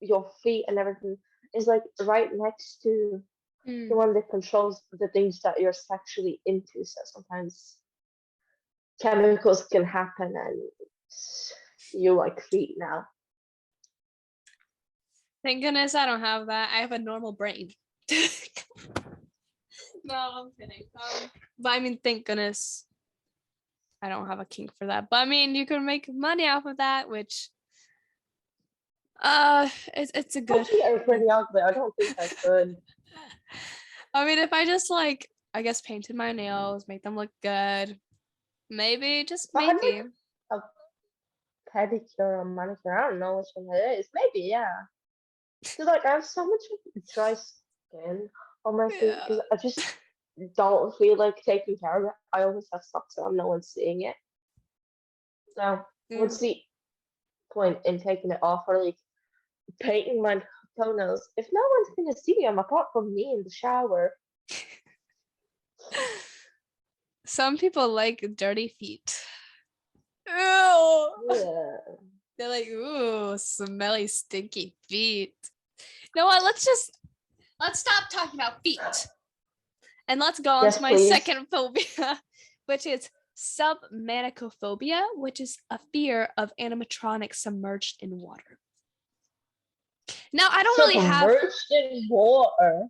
your feet and everything is like right next to the Mm. one that controls the things that you're sexually into. So sometimes chemicals can happen and you like feet now. Thank goodness I don't have that. I have a normal brain. No, I'm kidding. But I mean, thank goodness I don't have a kink for that. But I mean, you can make money off of that, which it's a My good. feet are pretty ugly. I don't think I could. I mean, if I just like, I guess painted my nails, make them look good, maybe, just If I had maybe. like a pedicure or manicure, I don't know which one it is. Maybe, yeah. Cause like I have so much dry skin on my feet Yeah. because I just don't feel like taking care of it. I always have socks on, no one's seeing it. So Yeah. what's the point in taking it off or like painting my toenails if no one's gonna see them apart from me in the shower? Some people like dirty feet. Ew. Yeah. They're like, ooh, smelly, stinky feet. You know what? Let's stop talking about feet. And let's go on Yes, to my please. second phobia, which is submanicophobia, which is a fear of animatronics submerged in water. Now, I don't Submerged in water.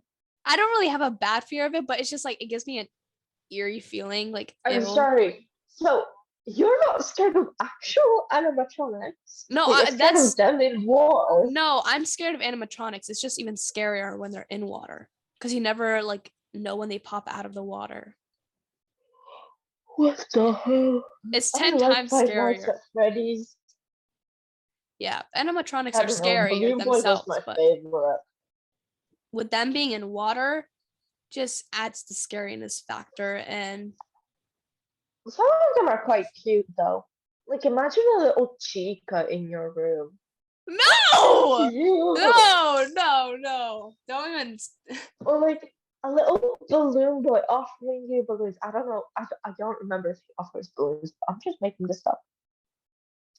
really have a bad fear of it, but it's just like it gives me an eerie feeling, like I'm ew. sorry. So you're not scared of actual animatronics? No, But you're scared of them in water. no, I'm scared of animatronics. It's just even scarier when they're in water because you never like know when they pop out of the water. What the hell? It's I 10 like times Five Nights scarier. at Freddy's. Yeah, animatronics I are don't know. scarier Balloon Boy was themselves, my but favorite. with them being in water just adds the scariness factor. And Some of them are quite cute though. Like imagine a little chica in your room. no, Cute. no, don't even. Or like a little balloon boy offering you balloons. I don't know. I don't remember if he offers balloons. But I'm just making this up.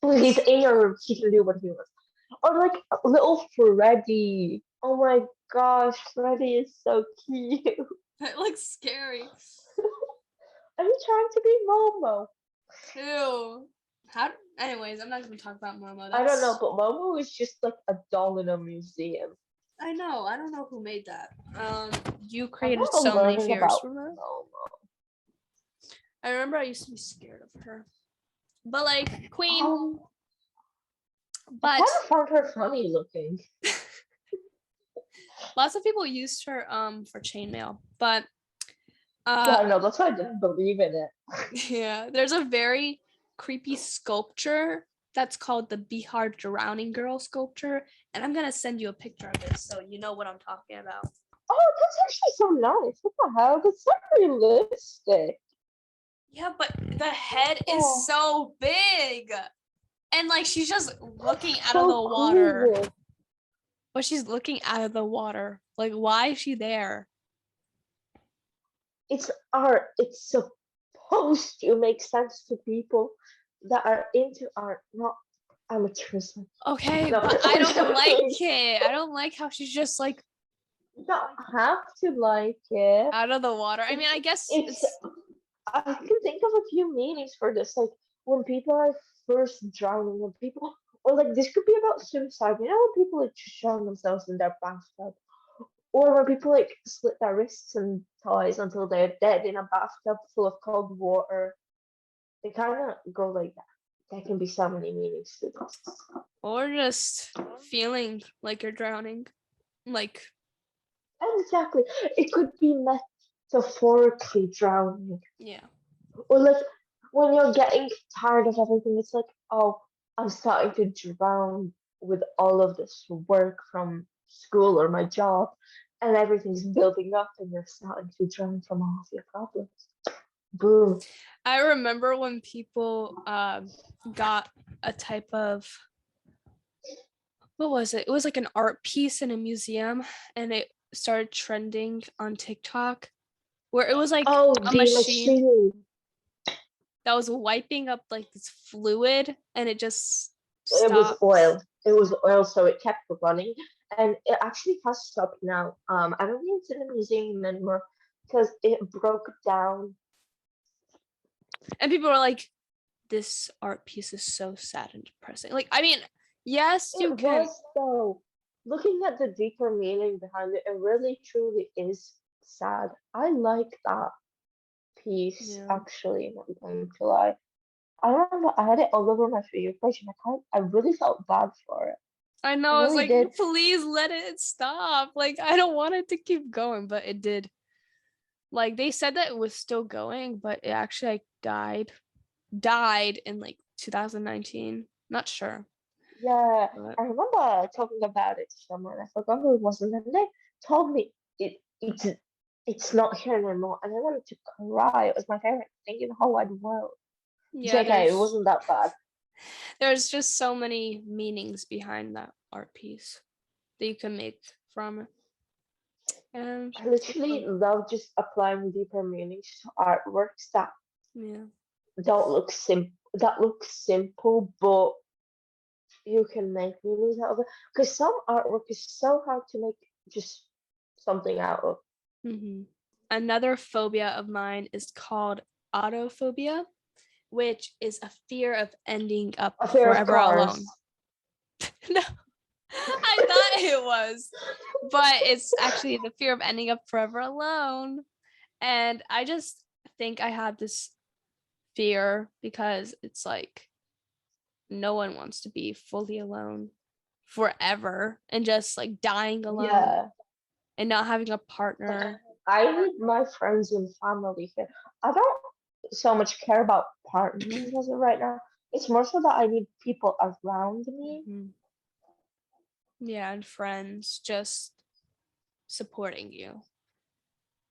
Well, he's in your room. He can do what he wants. Or like a little Freddy. Oh my gosh, Freddy is so cute. It looks scary. Are you trying to be Momo? Ew. Anyways, I'm not gonna talk about Momo. I don't know, That's. but Momo is just like a doll in a museum. I know. I don't know who made that. You I'm created not so many learning fears about from her. Momo. I remember I used to be scared of her, but like Queen. I But kind of found her funny looking. lots of people used her for chainmail. But Yeah, I know. That's why I didn't believe in it. yeah, there's a very creepy sculpture that's called the Bihar Drowning Girl sculpture, and I'm gonna send you a picture of it so you know what I'm talking about. Oh, that's actually so nice. What the hell? That's so realistic. Yeah, but the head Oh. is so big. And like she's just looking out of So the water. cool. But she's looking out of the water. Like, why is she there? It's art. It's supposed to make sense to people that are into art, not amateurs. Okay, No, but I I'm don't like joking. it. I don't like how she's just like You don't have to like it. out of the water. I mean, I guess It's it's I can think of a few meanings for this. Like when people are first drowning, when people or like this could be about suicide. You know when people like just drown themselves in their bathtub, or when people like slit their wrists and thighs until they're dead in a bathtub full of cold water. They kind of go like that. There can be so many meanings to this. or just feeling like you're drowning. Like Exactly. It could be metaphorically drowning. Yeah. Or like when you're getting tired of everything, it's like, oh, I'm starting to drown with all of this work from school or my job, and everything's building up, and you're starting to drown from all of your problems. Boom. I remember when people got a type of, what was it? It was like an art piece in a museum, and it started trending on TikTok, where it was like Oh, a the machine machine. that was wiping up like this fluid, and it just It was stops. oil. It was oil, so it kept running, and it actually has stopped now. I don't think it's in the museum anymore because it broke down. And people were like, this art piece is so sad and depressing. Like, I mean, yes, you It can. was though. Looking at the deeper meaning behind it, it really truly is sad. I like that piece Yeah. actually, not going to lie. I remember I had it all over my For You page and I really felt bad for it. I I know. I was really like, did. please let it stop. Like, I don't want it to keep going, but it did. Like, they said that it was still going, but it actually like died in like 2019. Not sure. Yeah, But I remember talking about it to someone. I forgot who it was, and then they told me it's not here anymore, and I wanted to cry. It was my favorite thing in the whole wide world. yeah, JK, it wasn't that bad. there's just so many meanings behind that art piece that you can make from it. And I literally love just applying deeper meanings to artworks that yeah. don't look that look simple, but you can make meanings out of it. Because some artwork is so hard to make just something out of. Mm-hmm. Another phobia of mine is called autophobia, which is a fear of ending up A fear of forever alone. cars. No, I thought it was, but it's actually the fear of ending up forever alone. And I just think I have this fear because it's like no one wants to be fully alone forever and just like dying alone Yeah. and not having a Like partner. I need my friends and family here. I don't so much care about partners as of right now. It's more so that I need people around me. Mhm. Yeah, and friends just supporting you,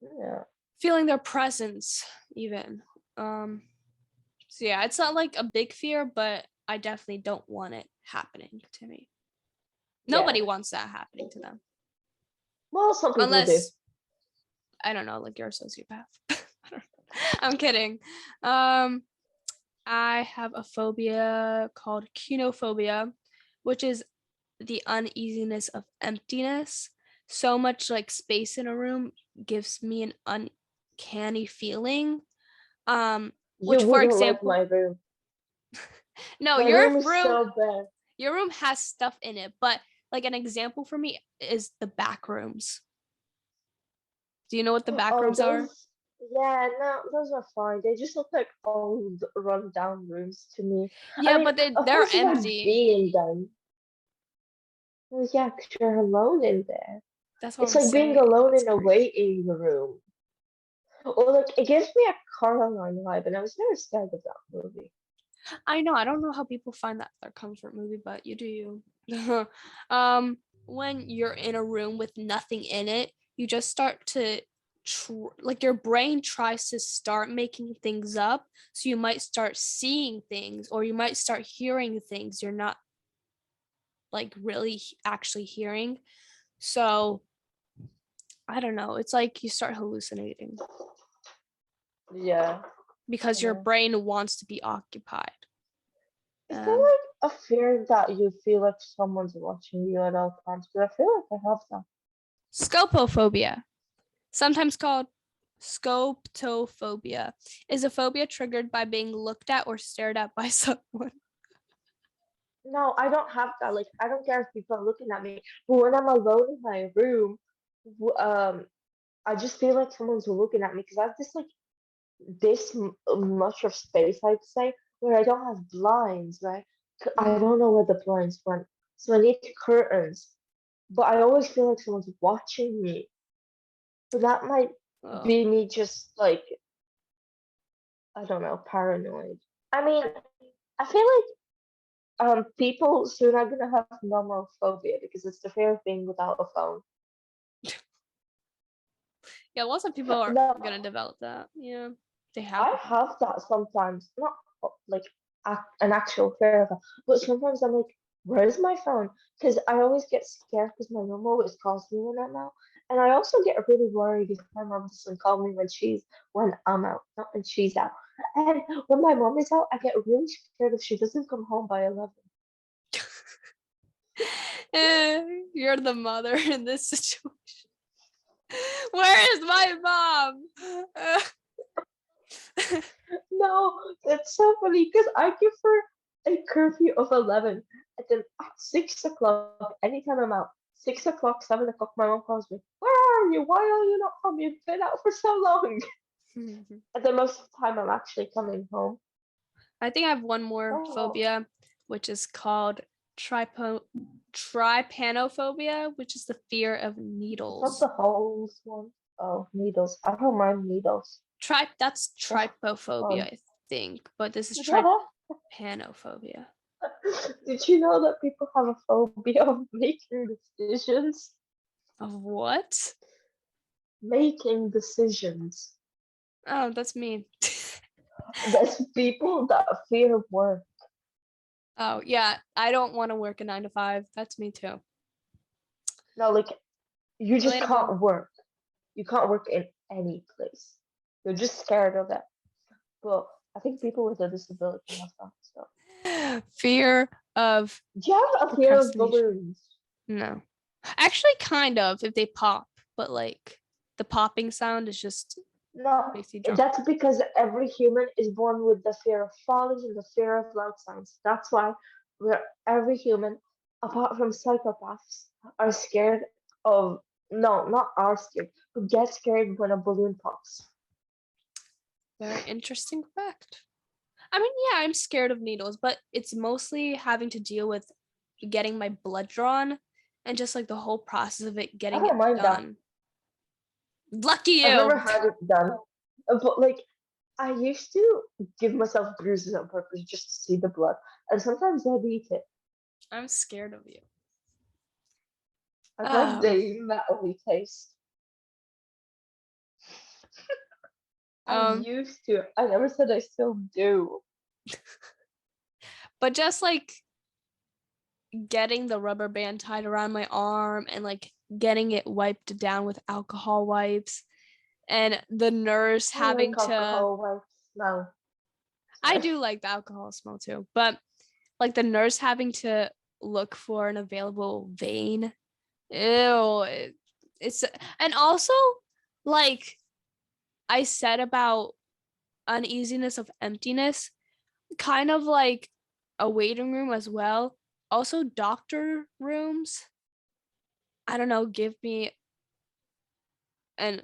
Yeah. feeling their presence even. So yeah, it's not like a big fear, but I definitely don't want it happening to me. Yeah. Nobody wants that happening to them. Well, some people do. Unless, I don't know, like you're a sociopath. I'm kidding. Um, I have a phobia called kinophobia, which is the uneasiness of emptiness. So much like space in a room gives me an uncanny feeling. You Which, for wouldn't like example, my room. no, My room is so bad. your room has stuff in it, but like an example for me is the back rooms. Do you know what the back Oh, rooms are? yeah, no, those are fine. They just look like old, run-down rooms to me. I Yeah, mean, but of they're course, if I'd empty. be in them, well, yeah, 'cause you're alone in there. That's what It's I'm like being saying. alone It's in a creepy. waiting room. Or like, it gives me a Coraline vibe, and I was never scared of that movie. I know. I don't know how people find that their comfort movie, but you do you. um, when you're in a room with nothing in it, you just start to like your brain tries to start making things up. So you might start seeing things, or you might start hearing things you're not like really actually hearing. So I don't know. It's like you start hallucinating Yeah. because your Yeah. brain wants to be occupied. Is there Um, like a fear that you feel like someone's watching you at all times? Because I feel like I have that. Scopophobia, sometimes called scopophobia, is a phobia triggered by being looked at or stared at by someone. No, I don't have that. Like, I don't care if people are looking at me, but when I'm alone in my room, I just feel like someone's looking at me because I have this like much of space, I'd say, where I don't have blinds, right? I don't know where the blinds went, so I need curtains. But I always feel like someone's watching me. But that might Oh, be me just like, I don't know, paranoid. I mean, I feel like people soon are gonna have normal phobia because it's the fear of being without a phone. yeah, lots of people are No, gonna develop that. Yeah, they have. I have that sometimes, not like an actual fear of it, but sometimes I'm like, where's my phone? Because I always get scared because my mom always calls me when I'm out. And I also get really worried if my mom doesn't call me when I'm out, not when she's out. And when my mom is out, I get really scared if she doesn't come home by 11. You're the mother in this situation. Where is my mom? No, that's so funny because I give her a curfew of 11. And then at 6 o'clock, anytime I'm out, 6 o'clock, 7 o'clock, my mom calls me, where are you? Why are you not home? You've been out for so long. And then most of the time, I'm actually coming home. I think I have one more Oh, phobia, which is called trypanophobia, which is the fear of it's not needles. the holes one. Oh, needles. I don't mind needles. That's That's trypophobia, fun. I think, but this is trypanophobia. Did you know that people have a phobia of making decisions? Of what? Making decisions. Oh, that's me. There's people that fear work. Oh, yeah, I don't want to work a 9 to 5. That's me too. No, like you just Relatable. can't work. You can't work in any place. You're just scared of it. But I think people with a disability have that. So, Fear of do you have a fear of procrastination. balloons? No. Actually, kind of, if they pop, but like the popping sound is just No, makes you drunk. that's because every human is born with the fear of falling and the fear of loud sounds. That's why every human, apart from psychopaths, are scared of. No, not are scared, but get scared when a balloon pops. Very interesting fact. I mean, yeah, I'm scared of needles, but it's mostly having to deal with getting my blood drawn and just like the whole process of it I getting don't it mind that. done. Lucky I've never you. had it done, but like I used to give myself bruises on purpose just to see the blood, and sometimes I'd eat it. I'm scared of you. I like Um, the metally taste. I um, used to. I never said I still do. but just like getting the rubber band tied around my arm and like getting it wiped down with alcohol wipes and the nurse I having like to alcohol wipes. No, I sorry. do like the alcohol smell too, but like the nurse having to look for an available vein. Ew. It's and also like I said about uneasiness of emptiness, kind of like a waiting room as well. Also doctor rooms, I don't know, give me an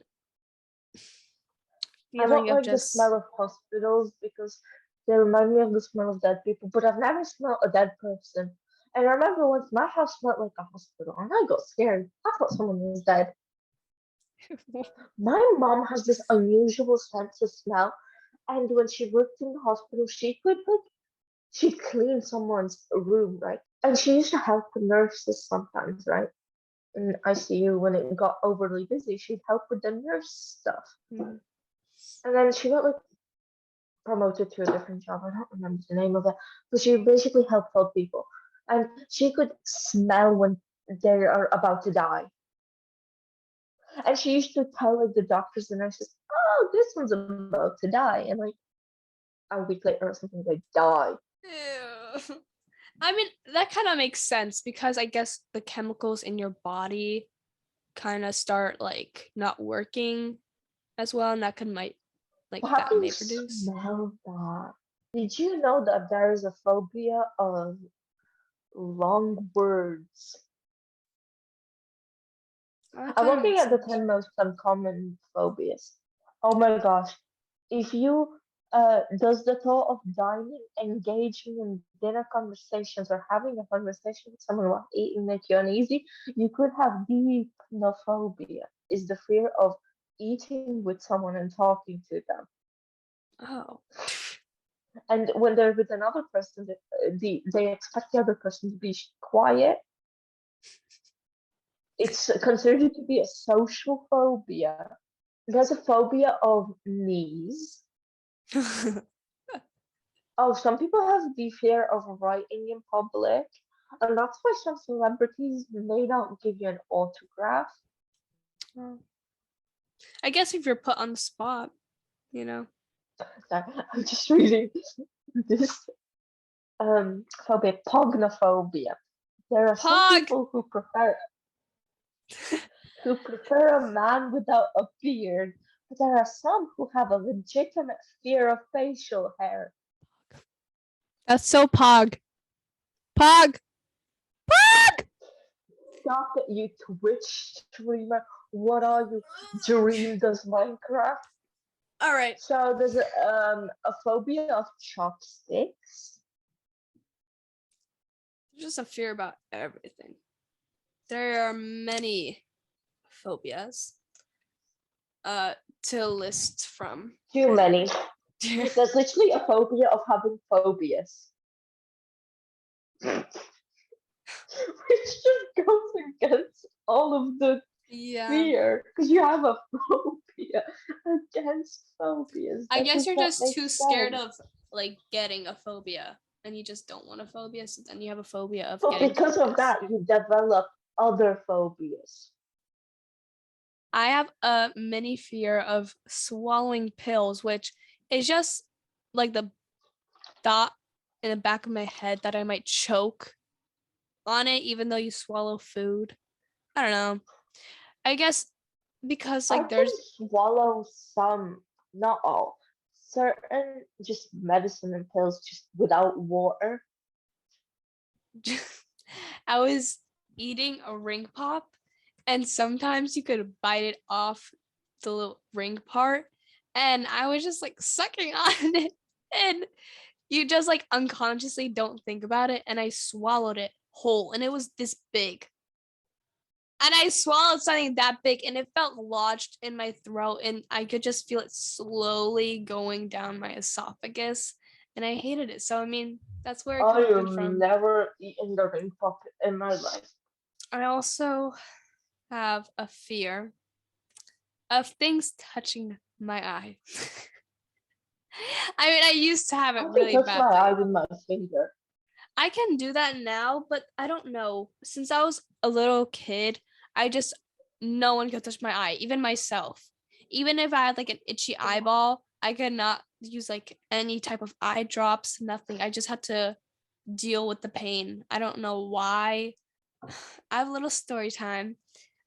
I don't feeling of like the just smell of hospitals because they remind me of the smell of dead people. But I've never smelled a dead person. And I remember once my house smelled like a hospital, and I got scared. I thought someone was dead. My mom has this unusual sense of smell, and when she worked in the hospital, she'd clean someone's room, right? And she used to help the nurses sometimes, right? In ICU when it got overly busy, she'd help with the nurse stuff. Mm. And then she got like promoted to a different job. I don't remember the name of it, but she basically helped old people, and she could smell when they are about to die. And she used to tell like the doctors and nurses, "Oh, this one's about to die," and like a week later or something, they die. Ew. I mean, that kind of makes sense because I guess the chemicals in your body kind of start like not working as well, and that can might like How that do you may produce. smell that? Did you know that there is a phobia of long words? That I'm kind of looking makes at the sense. 10 most uncommon phobias. Oh my gosh. If you does the thought of dining, engaging in dinner conversations, or having a conversation with someone while eating make you uneasy, you could have deepnophobia, is the fear of eating with someone and talking to them. Oh. And when they're with another person, they expect the other person to be quiet. It's considered to be a social phobia. There's a phobia of knees. Oh, some people have the fear of writing in public, and that's why some celebrities may not give you an autograph. Well, I guess if you're put on the spot, you know. Sorry, I'm just reading this phobia, pognophobia. There are some Pog! people who prefer a man without a beard, but there are some who have a legitimate fear of facial hair. That's so pog. Pog! Pog! Stop it, you Twitch streamer. What are you? Dream does Minecraft. All right. So there's a phobia of chopsticks. Just a fear about everything. There are many phobias to list from. Too many. There's literally a phobia of having phobias. Which just goes against all of the Yeah. fear. Because you have a phobia against phobias. I That guess does you're not just make too scared sense. of like getting a phobia and you just don't want a phobia, so then you have a phobia of But getting because of phobias. that, you develop other phobias. I have a mini fear of swallowing pills, which is just like the thought in the back of my head that I might choke on it, even though you swallow food. I don't know. I guess because I like can there's swallow some, not all, certain just medicine and pills just without water. I was eating a ring pop and sometimes you could bite it off the little ring part and I was just like sucking on it and you just like unconsciously don't think about it and I swallowed it whole and it was this big. And I swallowed something that big and it felt lodged in my throat and I could just feel it slowly going down my esophagus and I hated it. So I mean, that's where it I could have been have from. never eaten the ring pop in my life. I also have a fear of things touching my eye. I mean, I used to have I it can really touch my eye badly. with my finger. I can do that now, but I don't know. Since I was a little kid, no one could touch my eye, even myself. Even if I had like an itchy eyeball, I could not use like any type of eye drops, nothing. I just had to deal with the pain. I don't know why. I have a little story time.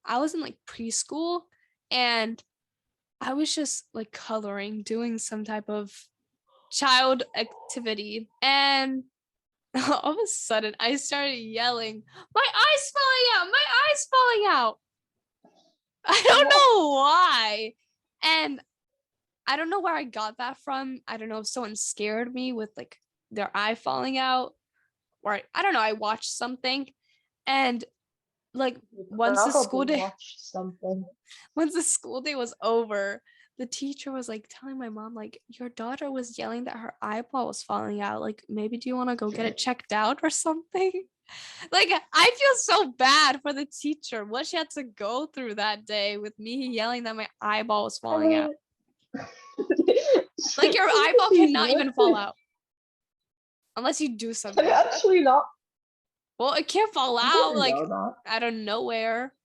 I was in like preschool and I was just like coloring, doing some type of child activity. And all of a sudden I started yelling, "My eye's falling out! My eye's falling out!" I don't know why. And I don't know where I got that from. I don't know if someone scared me with like their eye falling out, or I don't know. I watched something and like You once the school probably day watched something. once the school day was over, the teacher was like telling my mom, like, your daughter was yelling that her eyeball was falling out. Like, maybe do you want to go get it checked out or something? Like, I feel so bad for the teacher. What she had to go through that day with me yelling that my eyeball was I falling out. mean, Like, your eyeball cannot even fall out unless you do something. Can it actually not? Well, it can't fall I out didn't like know that. out of nowhere,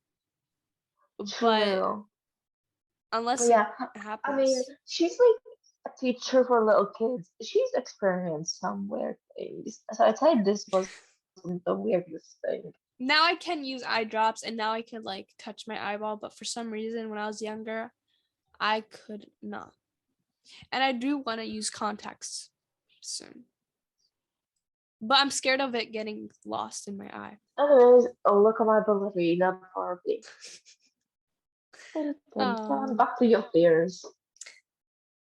but True. unless But yeah, it I mean, happens. she's like a teacher for little kids. She's experienced some weird things. So I'd say this wasn't the weirdest thing. Now I can use eye drops and now I can like touch my eyeball, but for some reason when I was younger, I could not. And I do want to use contacts soon. But I'm scared of it getting lost in my eye. Anyways, oh, look at my ballerina Barbie. Back to your fears.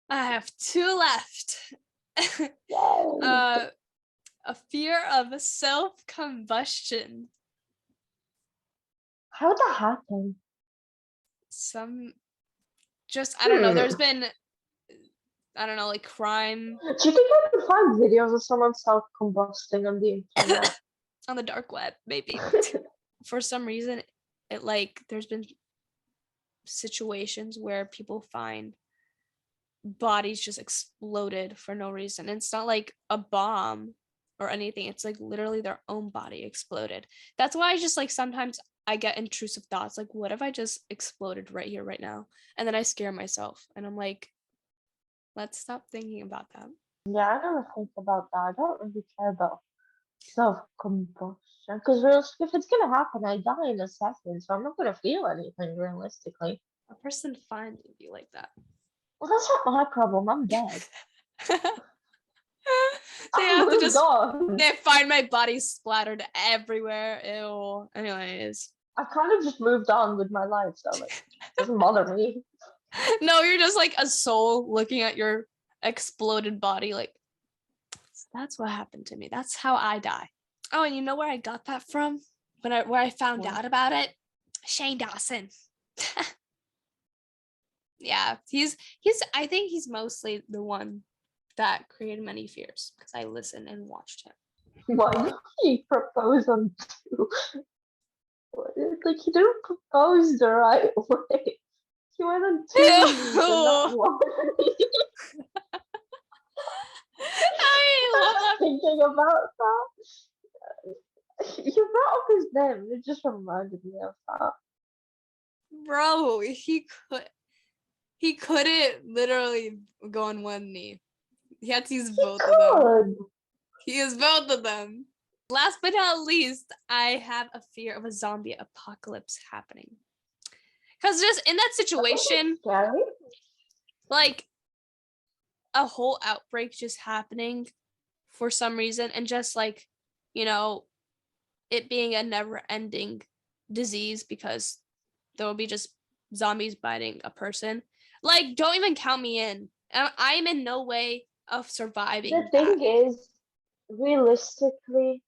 I have 2 left. Yay. A fear of self-combustion. How would that happen? just I don't know. There's Hmm. been I don't know, like crime Do you think I can find videos of someone self-combusting on the internet? on the dark web, maybe. For some reason, it like there's been situations where people find bodies just exploded for no reason. And it's not like a bomb or anything. It's like literally their own body exploded. That's why I just like sometimes I get intrusive thoughts like, what if I just exploded right here, right now? And then I scare myself and I'm like, let's stop thinking about that. Yeah, I never think about that. I don't really care about self-combustion because if it's gonna happen, I die in a second, so I'm not gonna feel anything realistically. A person finds would be like that. Well, that's not my problem. I'm dead. They I have to moved just on. they find my body splattered everywhere. Ew. Anyways. I kind of just moved on with my life, so like, it doesn't bother me. No, you're just like a soul looking at your exploded body like that's what happened to me. That's how I die. Oh, and you know where I got that from? Where I found Well, out about it? Shane Dawson. Yeah, he's I think he's mostly the one that created many fears because I listened and watched him. why did he propose on two? Like, he didn't propose the right way. He went on two knees and not Ew. one. I I'm love thinking about that. You brought up his name. It just reminded me of that. bro. He couldn't literally go on one knee. He had to use both of them. Good. He used both of them. Last but not least, I have a fear of a zombie apocalypse happening. Because just in that situation, Scary. like a whole outbreak just happening for some reason, and just like, you know, it being a never ending disease because there will be just zombies biting a person. Like, don't even count me in. I'm in no way of surviving The that. thing is, realistically,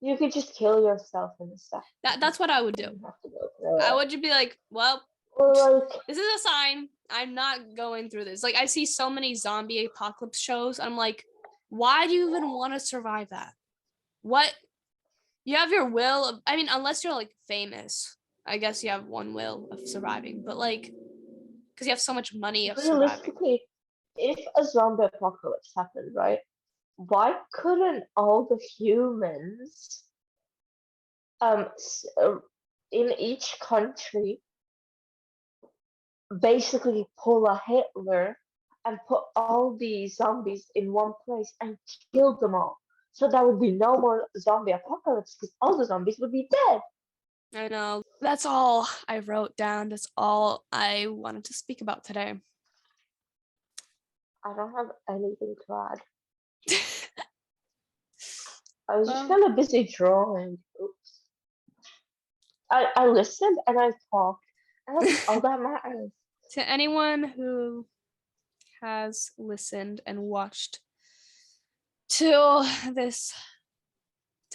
you could just kill yourself in a second. That's what I would You do. don't have to go through I it. would just be like, well, Or like, this is a sign. I'm not going through this. Like, I see so many zombie apocalypse shows. I'm like, why do you even want to survive that? What? You have your will of, I mean, unless you're like famous, I guess you have one will of surviving. But like, because you have so much money of surviving. realistically, if a zombie apocalypse happened, right? Why couldn't all the humans in each country basically pull a Hitler and put all the zombies in one place and kill them all? So there would be no more zombie apocalypse because all the zombies would be dead. I know. That's all I wrote down. That's all I wanted to speak about today. I don't have anything to add. I was just Well, kind of busy drawing. Oops. I listened and I talked, and that's all that matters. to anyone who has listened and watched till this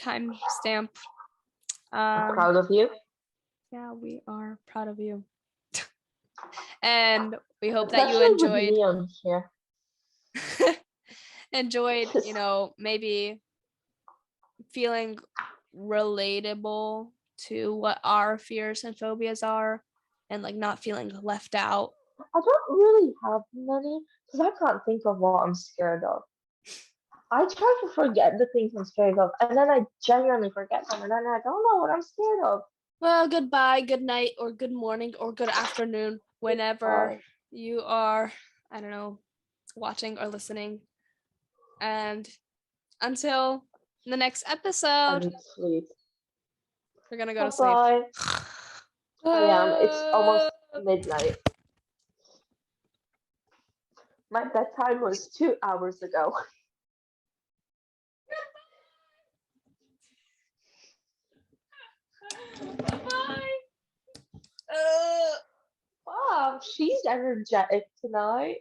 timestamp, I'm proud of you. yeah, we are proud of you. And we hope that you Especially with enjoyed me on here. you know, maybe feeling relatable to what our fears and phobias are and like not feeling left out. I don't really have many because I can't think of what I'm scared of. I try to forget the things I'm scared of, and then I genuinely forget them, and then I don't know what I'm scared of. Well, goodbye, good night, or good morning, or good afternoon, whenever Goodbye. you are, I don't know, watching or listening. And until the next I episode, need sleep. we're gonna go Bye to sleep. bye. I am. It's almost midnight. My bedtime was 2 hours ago. Bye. Wow, she's energetic tonight.